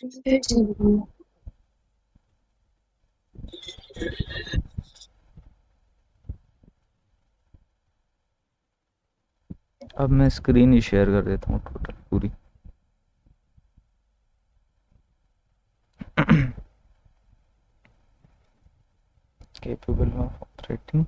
Speaker 2: इंस्टॉलेशन।
Speaker 1: अब मैं स्क्रीन ही शेयर कर देता हूँ टोटल पूरी। capable of operating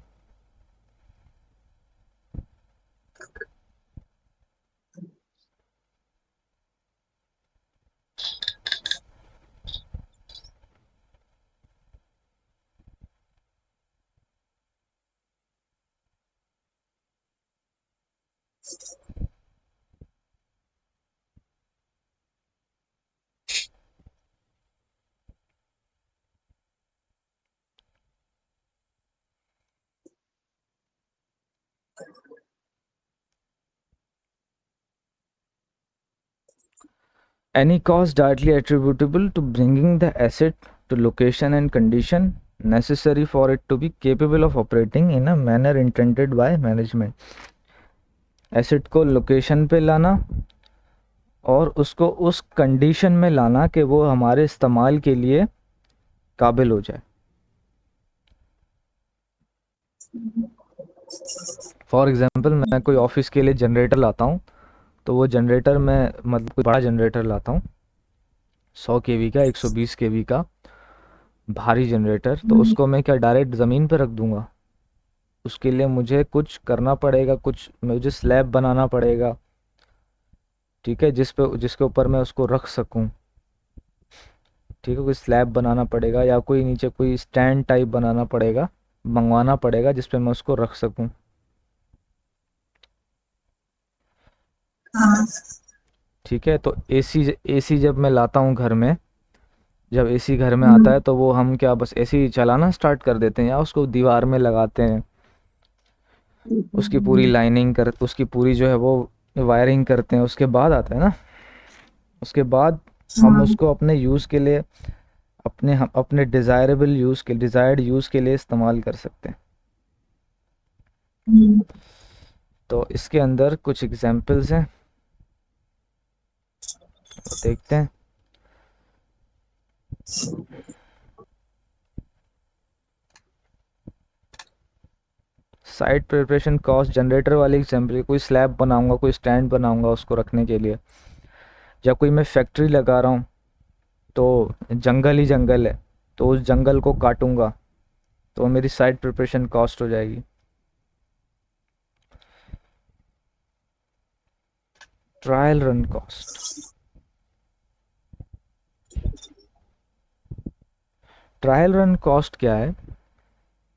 Speaker 1: any cost directly attributable to bringing the asset to location and condition necessary for it to be capable of operating in a manner intended by management। Asset को location पे लाना और उसको उस condition में लाना कि वो हमारे इस्तेमाल के लिए काबिल हो जाए। फॉर एग्जांपल मैं कोई ऑफिस के लिए जनरेटर लाता हूँ, तो वो जनरेटर मैं मतलब कोई बड़ा जनरेटर लाता हूँ 100 केवी का, 120 केवी का भारी जनरेटर, तो उसको मैं क्या डायरेक्ट ज़मीन पे रख दूंगा? उसके लिए मुझे कुछ करना पड़ेगा, कुछ मुझे स्लैब बनाना पड़ेगा, ठीक है, जिसके ऊपर मैं उसको रख सकूं। ठीक है, कोई स्लैब बनाना पड़ेगा या कोई नीचे कोई स्टैंड टाइप बनाना पड़ेगा, मंगवाना पड़ेगा जिस पे मैं उसको रख सकूं।
Speaker 2: हाँ।
Speaker 1: ठीक है, तो एसी एसी जब मैं लाता हूँ घर में, जब एसी घर में आता है तो वो हम क्या बस एसी चलाना स्टार्ट कर देते हैं या उसको दीवार में लगाते हैं, उसकी पूरी लाइनिंग कर, उसकी पूरी जो है वो वायरिंग करते हैं, उसके बाद आता है ना, उसके बाद हम उसको अपने यूज़ के लिए, अपने डिज़ायरेबल यूज़ के, डिज़ायर्ड यूज़ के लिए इस्तेमाल कर सकते हैं। तो इसके अंदर कुछ एग्जांपल्स हैं, वो देखते हैं। साइट प्रिपरेशन कॉस्ट, जनरेटर वाली एग्जांपल, कोई स्लैब बनाऊंगा, कोई स्टैंड बनाऊंगा उसको रखने के लिए, या कोई मैं फैक्ट्री लगा रहा हूँ तो जंगल ही जंगल है, तो उस जंगल को काटूंगा तो मेरी साइट प्रिपरेशन कॉस्ट हो जाएगी। Trial run cost, trial run cost क्या है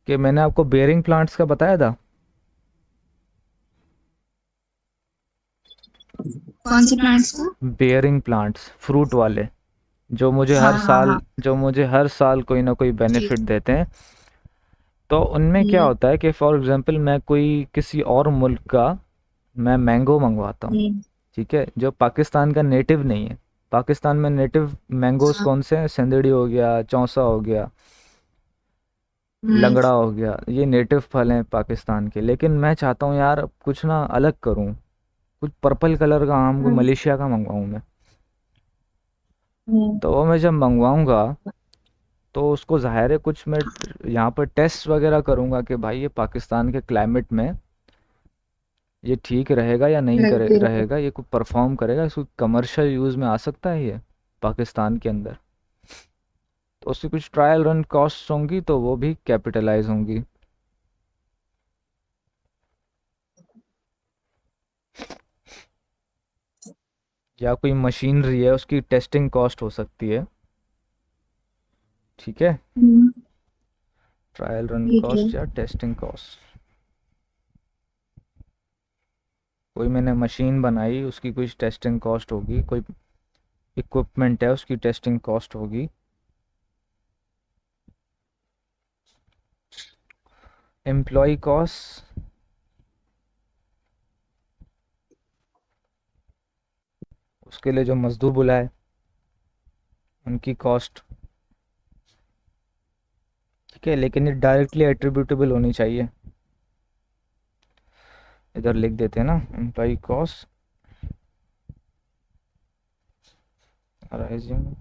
Speaker 1: कि मैंने आपको बेयरिंग प्लांट्स का बताया था।
Speaker 2: कौन से प्लांट्स को?
Speaker 1: बेयरिंग प्लांट्स, फ्रूट वाले,
Speaker 2: हाँ हाँ हाँ।
Speaker 1: जो मुझे हर साल कोई ना कोई
Speaker 2: जी।
Speaker 1: बेनिफिट देते हैं। तो उनमें क्या होता है कि फॉर एग्जांपल मैं कोई किसी और मुल्क का मैं मैंगो मंगवाता हूँ, ठीक है, जो पाकिस्तान का नेटिव नहीं है। पाकिस्तान में नेटिव मैंगोज
Speaker 2: हाँ।
Speaker 1: कौन से हैं? सिंदड़ी हो गया, चौसा हो गया,
Speaker 2: हम्म।
Speaker 1: लंगड़ा हो गया, ये नेटिव फल हैं पाकिस्तान के। लेकिन मैं चाहता हूँ यार कुछ ना अलग करूँ, कुछ पर्पल कलर का आम, कोई
Speaker 2: हम्म
Speaker 1: मलेशिया का मंगवाऊँ मैं।
Speaker 2: हम्म
Speaker 1: तो वो मैं जब मंगवाऊँगा तो उसको ज़ाहिर है कुछ मैं यहाँ पर टेस्ट वगैरह करूँगा कि भाई ये पाकिस्तान के क्लाइमेट में ये ठीक रहेगा या नहीं करे
Speaker 2: हेल्दी रहे।
Speaker 1: रहेगा, ये कोई परफॉर्म करेगा, इसको कमर्शियल यूज़ में आ सकता है ये पाकिस्तान के अंदर। तो उसकी कुछ ट्रायल रन कॉस्ट होंगी तो वो भी कैपिटलाइज होंगी। या कोई मशीनरी है उसकी टेस्टिंग कॉस्ट हो सकती है। ठीक है,
Speaker 2: हम्म
Speaker 1: ट्रायल रन
Speaker 2: ठीक है।
Speaker 1: कॉस्ट या टेस्टिंग कॉस्ट। कोई मैंने मशीन बनाई उसकी कुछ टेस्टिंग कॉस्ट होगी, कोई इक्विपमेंट है उसकी टेस्टिंग कॉस्ट होगी। एम्प्लॉय कॉस्ट, उसके लिए जो मजदूर बुलाए उनकी कॉस्ट। ठीक है, लेकिन ये डायरेक्टली एट्रीब्यूटेबल होनी चाहिए। इधर लिख देते हैं ना, एम्प्लॉय कॉस्ट अराइजिंग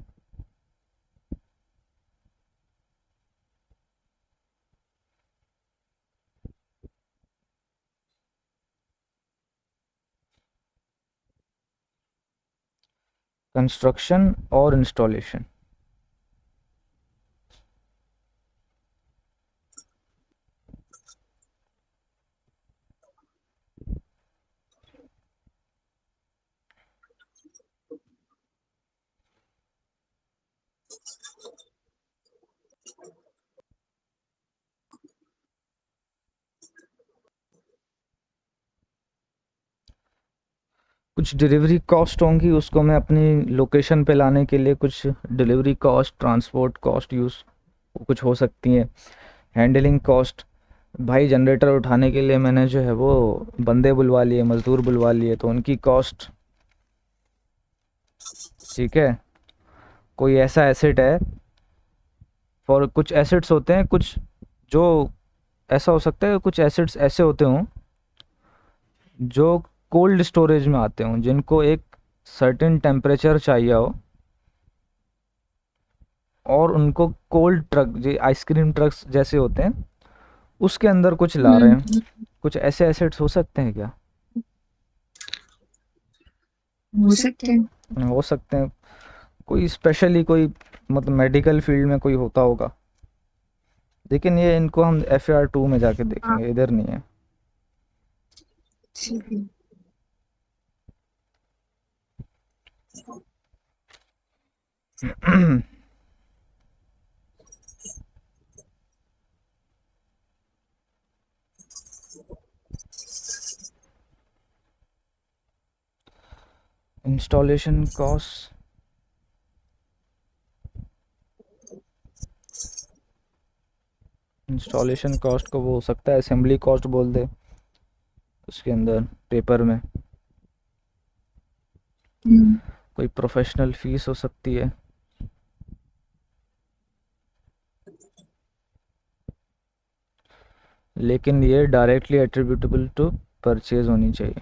Speaker 1: कंस्ट्रक्शन और इंस्टॉलेशन। कुछ डिलीवरी कॉस्ट होंगी, उसको मैं अपनी लोकेशन पे लाने के लिए कुछ delivery cost, transport cost use कुछ हो सकती है। हैंडलिंग कॉस्ट, भाई जनरेटर उठाने के लिए मैंने जो है वो बंदे बुलवा लिए, मजदूर बुलवा लिए, तो उनकी कॉस्ट। ठीक है, कोई ऐसा एसेट है, और कुछ एसेट्स होते हैं कुछ जो ऐसा हो सकता है, कुछ एसेट्स ऐसे होते हों जो कोल्ड स्टोरेज में आते हों, जिनको एक सर्टेन टेम्परेचर चाहिए हो, और उनको कोल्ड ट्रक, जो आइसक्रीम ट्रक्स जैसे होते हैं, उसके अंदर कुछ ला रहे हैं।
Speaker 2: हम्म
Speaker 1: कुछ ऐसे एसेट्स हो सकते हैं क्या?
Speaker 2: हो सकते हैं।
Speaker 1: हो सकते हैं। कोई स्पेशली कोई मतलब मेडिकल फील्ड में कोई होता होगा, लेकिन ये इनको हम FAR 2 में जाके
Speaker 2: हाँ
Speaker 1: देखेंगे, इधर नहीं
Speaker 2: ठीक है।
Speaker 1: है। इंस्टॉलेशन कॉस्ट, इंस्टॉलेशन कॉस्ट को वो हो सकता है असेंबली कॉस्ट बोल दे उसके अंदर पेपर में।
Speaker 2: हम्म
Speaker 1: कोई प्रोफेशनल फीस हो सकती है। लेकिन ये डायरेक्टली एट्रीब्यूटेबल टू परचेज होनी चाहिए।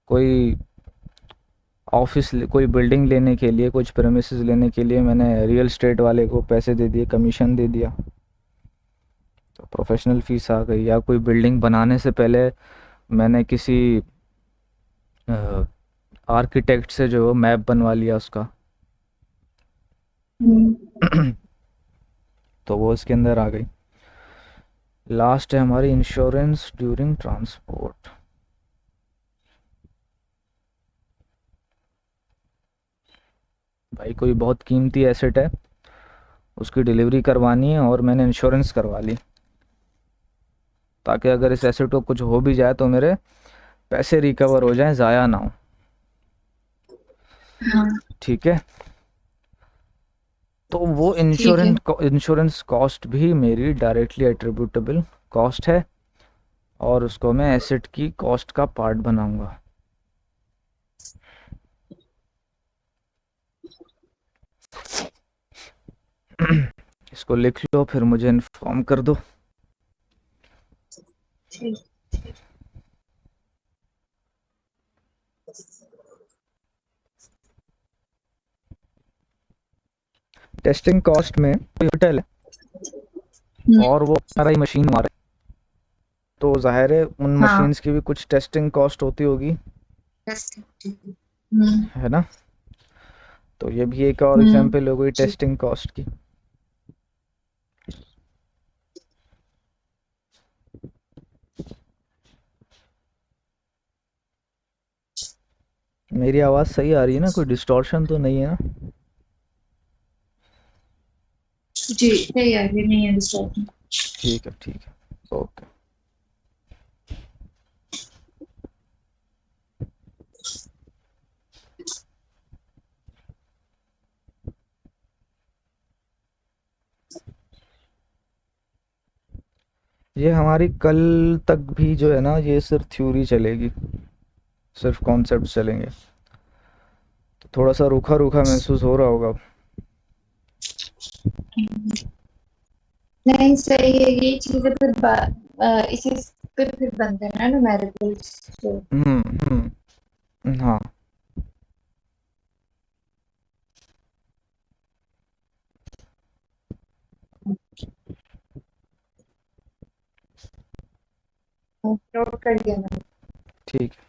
Speaker 1: कोई ऑफिस, कोई बिल्डिंग लेने के लिए, कुछ प्रेमिसेस लेने के लिए मैंने रियल स्टेट वाले को पैसे दे दिए, कमीशन दे दिया, तो प्रोफेशनल फीस आ गई। या कोई बिल्डिंग बनाने से पहले मैंने किसी आर्किटेक्ट से जो मैप बनवा लिया उसका,
Speaker 2: हम्म
Speaker 1: तो वो इसके अंदर आ गई। लास्ट है हमारी इंश्योरेंस ड्यूरिंग ट्रांसपोर्ट। भाई कोई बहुत कीमती एसेट है, उसकी डिलीवरी करवानी है और मैंने इंश्योरेंस करवा ली, ताकि अगर इस एसेट को कुछ हो भी जाए तो मेरे पैसे रिकवर हो जाएं, ज़ाया ना हो।
Speaker 2: हाँ
Speaker 1: ठीक है, तो वो
Speaker 2: ठीक है।
Speaker 1: इंश्योरेंस कॉस्ट भी मेरी डायरेक्टली एट्रीब्यूटेबल कॉस्ट है, और उसको मैं एसेट की कॉस्ट का पार्ट बनाऊंगा। इसको लिख लो, फिर मुझे इन्फॉर्म कर दो।
Speaker 2: ठीक।
Speaker 1: टेस्टिंग कॉस्ट में होटल है
Speaker 2: हम्म,
Speaker 1: और वो सारा ही मशीन मारे, तो जाहिर है उन
Speaker 2: हाँ।
Speaker 1: मशीन्स की भी कुछ टेस्टिंग कॉस्ट होती होगी,
Speaker 2: हम्म।
Speaker 1: है ना। तो ये भी एक और
Speaker 2: हम्म।
Speaker 1: एग्जांपल हो गई
Speaker 2: जी।
Speaker 1: टेस्टिंग कॉस्ट की। मेरी आवाज़ सही आ रही है ना, कोई डिस्टॉर्शन तो नहीं है ना।
Speaker 2: जी सही है, ये नहीं है डिस्टर्ब।
Speaker 1: ठीक है, ठीक है, ओके। ये हमारी कल तक भी जो है ना, ये सिर्फ थ्योरी चलेगी, सिर्फ कॉन्सेप्ट चलेंगे, तो थोड़ा सा रूखा रूखा महसूस हो रहा होगा।
Speaker 2: नहीं सही है, ये चीजें फिर इसी पे फिर बनते हैं ना न्यूमेरिकल्स तो।
Speaker 1: हाँ।
Speaker 2: नोट कर दिया मैंने।
Speaker 1: ठीक है।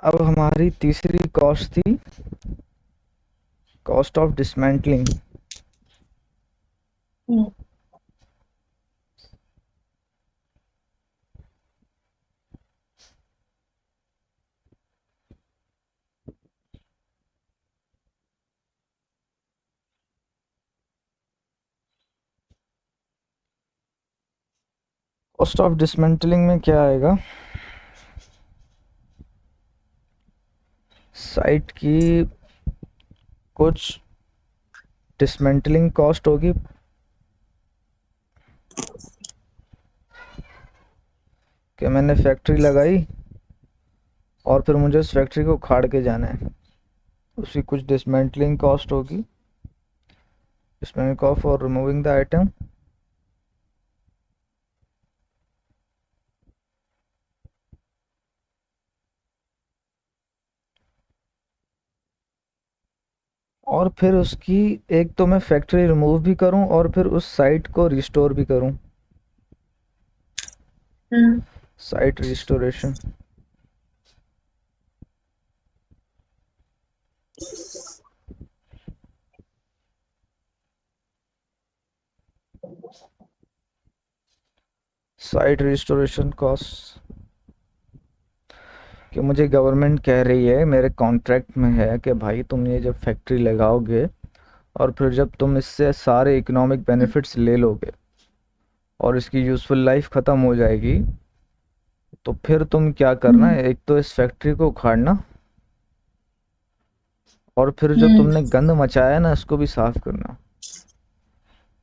Speaker 1: अब हमारी तीसरी कॉस्ट थी cost of dismantling.
Speaker 2: Hmm.
Speaker 1: Cost of dismantling में क्या आएगा, साइट की कुछ डिसमेंटलिंग कॉस्ट होगी, कि मैंने फैक्ट्री लगाई और फिर मुझे उस फैक्ट्री को उखाड़ के जाना है, उसकी कुछ डिसमेंटलिंग कॉस्ट होगी, dismantling cost for removing the item. और फिर उसकी, एक तो मैं फैक्ट्री रिमूव भी करूं और फिर उस साइट को रिस्टोर भी करूं,
Speaker 2: hmm.
Speaker 1: Site restoration. Site restoration cost, कि मुझे गवर्नमेंट कह रही है, मेरे कॉन्ट्रैक्ट में है कि भाई तुम ये जब फैक्ट्री लगाओगे और फिर जब तुम इससे सारे इकोनॉमिक बेनिफिट्स ले लोगे और इसकी यूज़फुल लाइफ ख़त्म हो जाएगी, तो फिर तुम क्या करना
Speaker 2: हम्म।
Speaker 1: है, एक तो इस फैक्ट्री को उखाड़ना और फिर जो
Speaker 2: हम्म।
Speaker 1: तुमने गंद मचाया है ना, इसको भी साफ करना।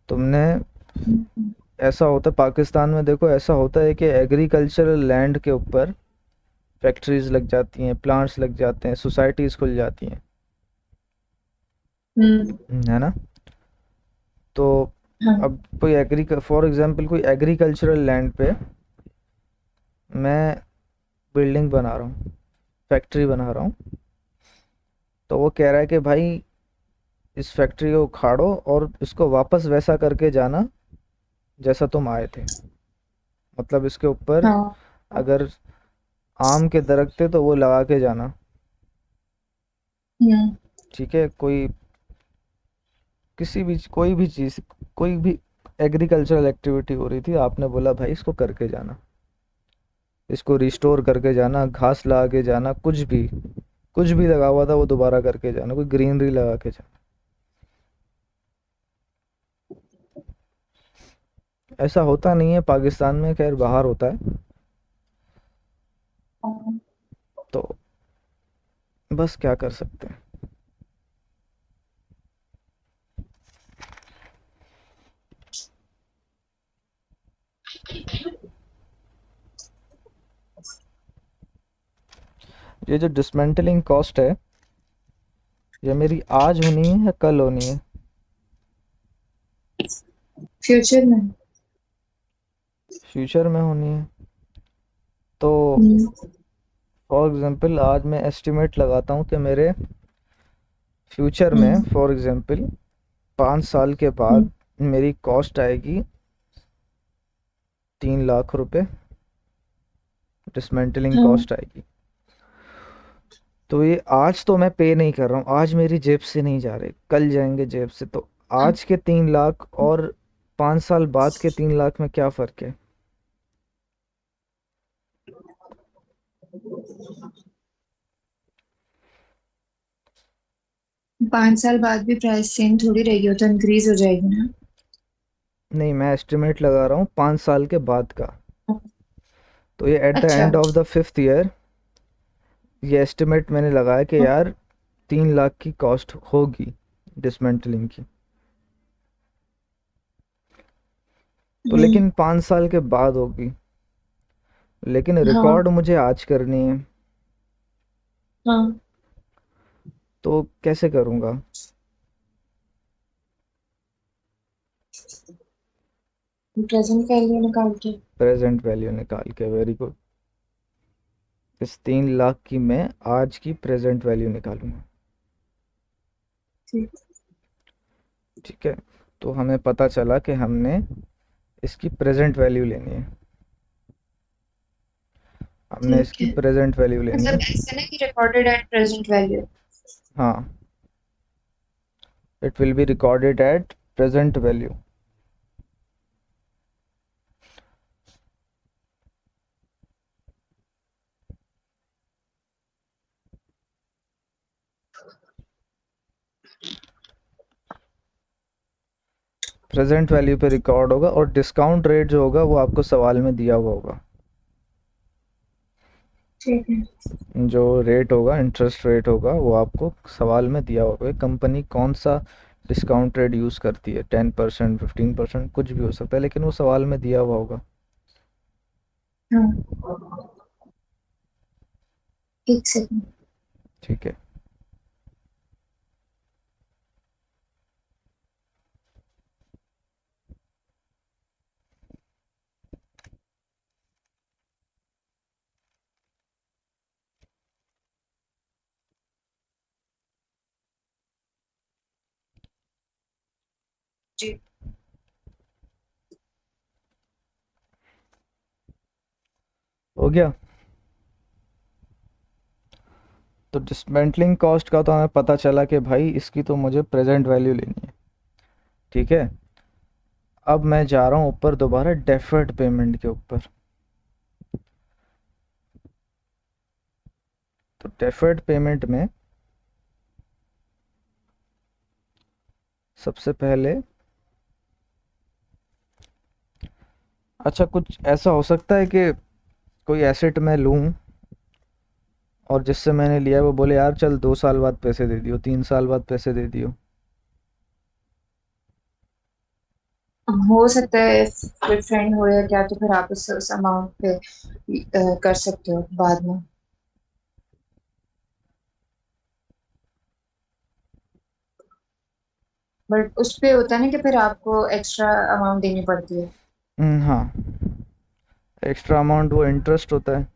Speaker 1: तुमने,
Speaker 2: हम्म।
Speaker 1: ऐसा होता है पाकिस्तान में, देखो ऐसा होता है कि एग्रीकल्चरल लैंड के ऊपर फैक्ट्रीज लग जाती हैं, प्लांट्स लग जाते हैं, सोसाइटीज़ खुल जाती हैं,
Speaker 2: हम्म।
Speaker 1: है ना। तो
Speaker 2: हाँ।
Speaker 1: अब कोई फॉर एग्जांपल कोई एग्रीकल्चरल लैंड पे मैं बिल्डिंग बना रहा हूँ, फैक्ट्री बना रहा हूँ, तो वो कह रहा है कि भाई इस फैक्ट्री को उखाड़ो और इसको वापस वैसा करके जाना जैसा तुम आए थे। मतलब इसके ऊपर
Speaker 2: हाँ।
Speaker 1: अगर आम के दरख्त थे तो वो लगा के जाना,
Speaker 2: हम्म।
Speaker 1: ठीक है। कोई किसी भी कोई भी चीज़, कोई भी एग्रीकल्चरल एक्टिविटी हो रही थी, आपने बोला भाई इसको करके जाना, इसको रिस्टोर करके जाना, घास लगा के जाना, कुछ भी लगा हुआ था वो दोबारा करके जाना, कोई ग्रीनरी लगा के जाना। ऐसा होता नहीं है पाकिस्तान में, खैर बाहर होता है।
Speaker 2: हाँ।
Speaker 1: तो बस क्या कर सकते हैं। ये जो डिसमेंटलिंग कॉस्ट है, ये मेरी आज होनी है या कल होनी है?
Speaker 2: फ्यूचर में।
Speaker 1: फ्यूचर में होनी है। तो
Speaker 2: हम्म।
Speaker 1: फॉर एग्जांपल आज मैं एस्टिमेट लगाता हूँ कि मेरे फ्यूचर में,
Speaker 2: हम्म।
Speaker 1: फॉर एग्जांपल 5 साल के
Speaker 2: हम्म।
Speaker 1: बाद मेरी कॉस्ट आएगी 3 लाख रुपए, डिसमेंटलिंग
Speaker 2: हाँ।
Speaker 1: कॉस्ट आएगी। तो ये आज तो मैं पे नहीं कर रहा हूँ, आज मेरी जेब से नहीं जा रहे, कल जाएंगे जेब से। तो आज के 3 लाख और 5 साल बाद के 3 लाख में क्या फ़र्क है?
Speaker 2: 5 साल बाद भी प्राइस सेम थोड़ी रहेगी, वो तो इंक्रीज हो जाएगी ना।
Speaker 1: नहीं, मैं एस्टिमेट लगा रहा हूँ 5 साल के बाद का। तो ये एट द
Speaker 2: अच्छा।
Speaker 1: End of the 5th year, ये एस्टिमेट मैंने लगाया कि यार 3 लाख की कॉस्ट होगी डिसमेंटलिंग की। तो
Speaker 2: हम्म।
Speaker 1: लेकिन 5 साल के बाद होगी, लेकिन
Speaker 2: हाँ।
Speaker 1: रिकॉर्ड मुझे आज करनी है।
Speaker 2: हाँ।
Speaker 1: तो कैसे करूँगा?
Speaker 2: प्रेजेंट वैल्यू निकाल के।
Speaker 1: प्रेजेंट वैल्यू निकाल के, वेरी गुड। इस 3 लाख की मैं आज की प्रेजेंट वैल्यू निकालूंगा।
Speaker 2: ठीक।
Speaker 1: ठीक है। तो हमें पता चला कि हमने इसकी प्रेजेंट वैल्यू लेनी है। हमने
Speaker 2: ठीक
Speaker 1: इसकी
Speaker 2: है।
Speaker 1: प्रेजेंट वैल्यू लेनी
Speaker 2: मतलब
Speaker 1: है।
Speaker 2: ऐसे ना कि रिकॉर्डेड एट प्रेजेंट वैल्यू।
Speaker 1: हाँ, it will be recorded at present value. Present value पे रिकॉर्ड होगा, और डिस्काउंट रेट जो होगा वो आपको सवाल में दिया हुआ होगा।
Speaker 2: ठीक है।
Speaker 1: जो रेट होगा, इंटरेस्ट रेट होगा, वो आपको सवाल में दिया होगा। कंपनी कौन सा डिस्काउंट रेट यूज़ करती है, 10%, 15%, कुछ भी हो सकता है, लेकिन वो सवाल में दिया हुआ होगा।
Speaker 2: हाँ। एक सेकंड।
Speaker 1: ठीक है।
Speaker 2: जी।
Speaker 1: हो गया। तो डिसमेंटलिंग कॉस्ट का तो हमें पता चला कि भाई इसकी तो मुझे प्रेजेंट वैल्यू लेनी है। ठीक है। अब मैं जा रहा हूँ ऊपर दोबारा डेफर्ड पेमेंट के ऊपर। तो डेफर्ड पेमेंट में सबसे पहले, अच्छा कुछ ऐसा हो सकता है कि कोई एसेट मैं लूँ और जिससे मैंने लिया वो बोले यार चल 2 साल बाद पैसे दे दियो, 3 साल बाद पैसे दे दियो।
Speaker 2: हो सकता है कोई फ्रेंड हो या क्या, तो फिर आप उस अमाउंट पे कर सकते हो बाद में। बट उस पे होता है ना कि फिर आपको एक्स्ट्रा अमाउंट देनी पड़ती है।
Speaker 1: हाँ, एक्स्ट्रा अमाउंट वो इंटरेस्ट होता है।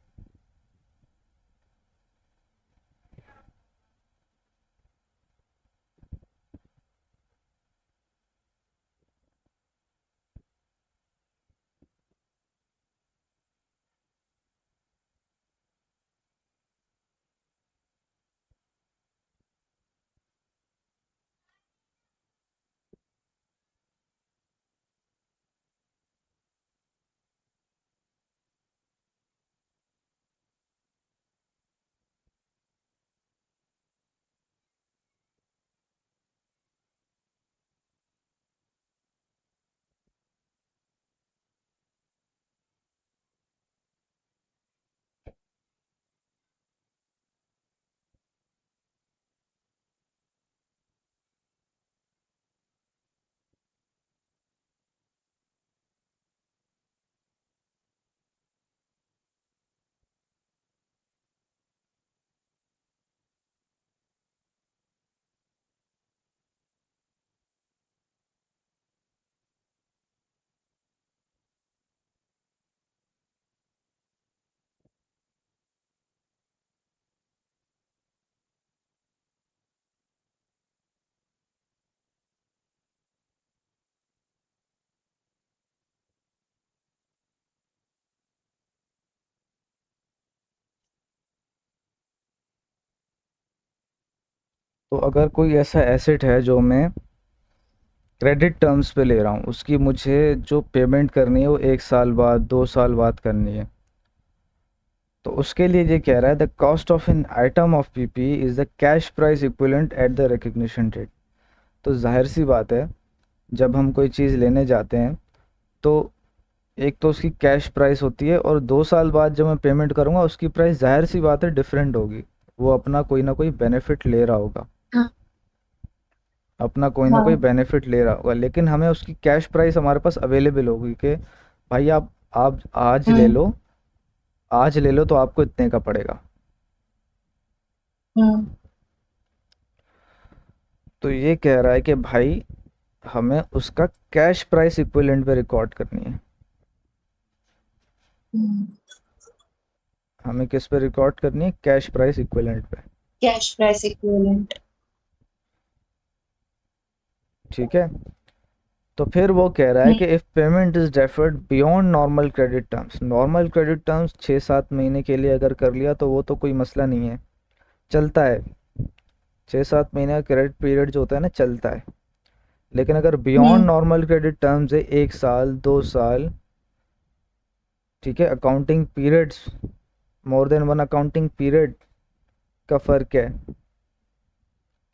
Speaker 1: तो अगर कोई ऐसा एसेट है जो मैं क्रेडिट टर्म्स पे ले रहा हूँ, उसकी मुझे जो पेमेंट करनी है वो 1 साल बाद 2 साल बाद करनी है, तो उसके लिए ये कह रहा है the cost of an item of PP is the cash price equivalent at the recognition date. तो जाहिर सी बात है, जब हम कोई चीज़ लेने जाते हैं तो एक तो उसकी कैश प्राइस होती है, और 2 साल बाद जब मैं पेमेंट करूँगा उसकी प्राइस जाहिर सी बात है डिफरेंट होगी। वो अपना कोई ना कोई बेनिफिट ले रहा होगा,
Speaker 2: हाँ
Speaker 1: अपना कोई ना कोई
Speaker 2: हाँ।
Speaker 1: बेनिफिट ले रहा होगा, लेकिन हमें उसकी कैश प्राइस हमारे पास अवेलेबल होगी कि भाई आप आज ले
Speaker 2: हम्म
Speaker 1: लो, आज ले लो तो आपको इतने का पड़ेगा।
Speaker 2: हम्म
Speaker 1: तो ये कह रहा है कि भाई हमें उसका कैश प्राइस इक्विवेलेंट पे रिकॉर्ड करनी है।
Speaker 2: हम्म।
Speaker 1: हमें किस पे रिकॉर्ड करनी है? कैश प्राइस इक्विवेलेंट पे।
Speaker 2: Cash price equivalent.
Speaker 1: ठीक है। तो फिर वो कह रहा है
Speaker 2: हम्म
Speaker 1: कि if payment is deferred beyond normal credit terms, normal credit terms 6-7 महीने के लिए अगर कर लिया तो वो तो कोई मसला नहीं है, चलता है। 6-7 महीने का क्रेडिट पीरियड जो होता है ना, चलता है। लेकिन अगर बियॉन्ड
Speaker 2: हम्म
Speaker 1: नॉर्मल क्रेडिट टर्म्स है 1 साल 2 साल, ठीक है, accounting periods, more than one accounting period का फ़र्क है,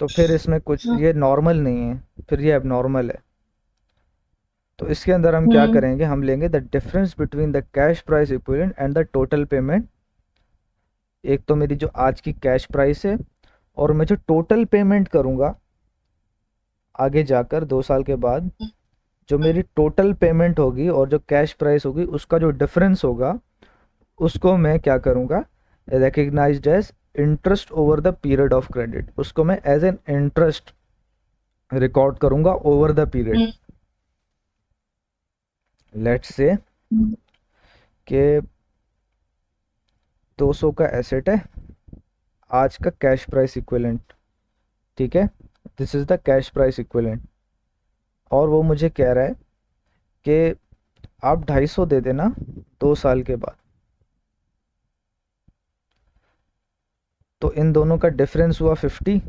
Speaker 1: तो फिर इसमें कुछ
Speaker 2: हाँ,
Speaker 1: ये नॉर्मल नहीं है, फिर ये एबनॉर्मल है। तो इसके अंदर हम क्या
Speaker 2: हम्म
Speaker 1: करेंगे, हम लेंगे the difference between the cash price equivalent and the total payment. एक तो मेरी जो आज की कैश प्राइस है, और मैं जो टोटल पेमेंट करूँगा आगे जाकर 2 साल के बाद, जो मेरी टोटल पेमेंट होगी और जो कैश प्राइस होगी उसका जो डिफरेंस होगा, उसको मैं क्या करूँगा, recognised as interest over the period of credit, उसको मैं एज एन इंटरेस्ट रिकॉर्ड करूँगा over the period.
Speaker 2: Hmm
Speaker 1: let's say
Speaker 2: hmm
Speaker 1: कि 200 का एसेट है, आज का कैश प्राइस इक्विवेलेंट, ठीक है, this is the cash price equivalent. और वो मुझे कह रहा है कि आप 250 दे देना 2 साल के बाद। तो इन दोनों का डिफरेंस हुआ 50।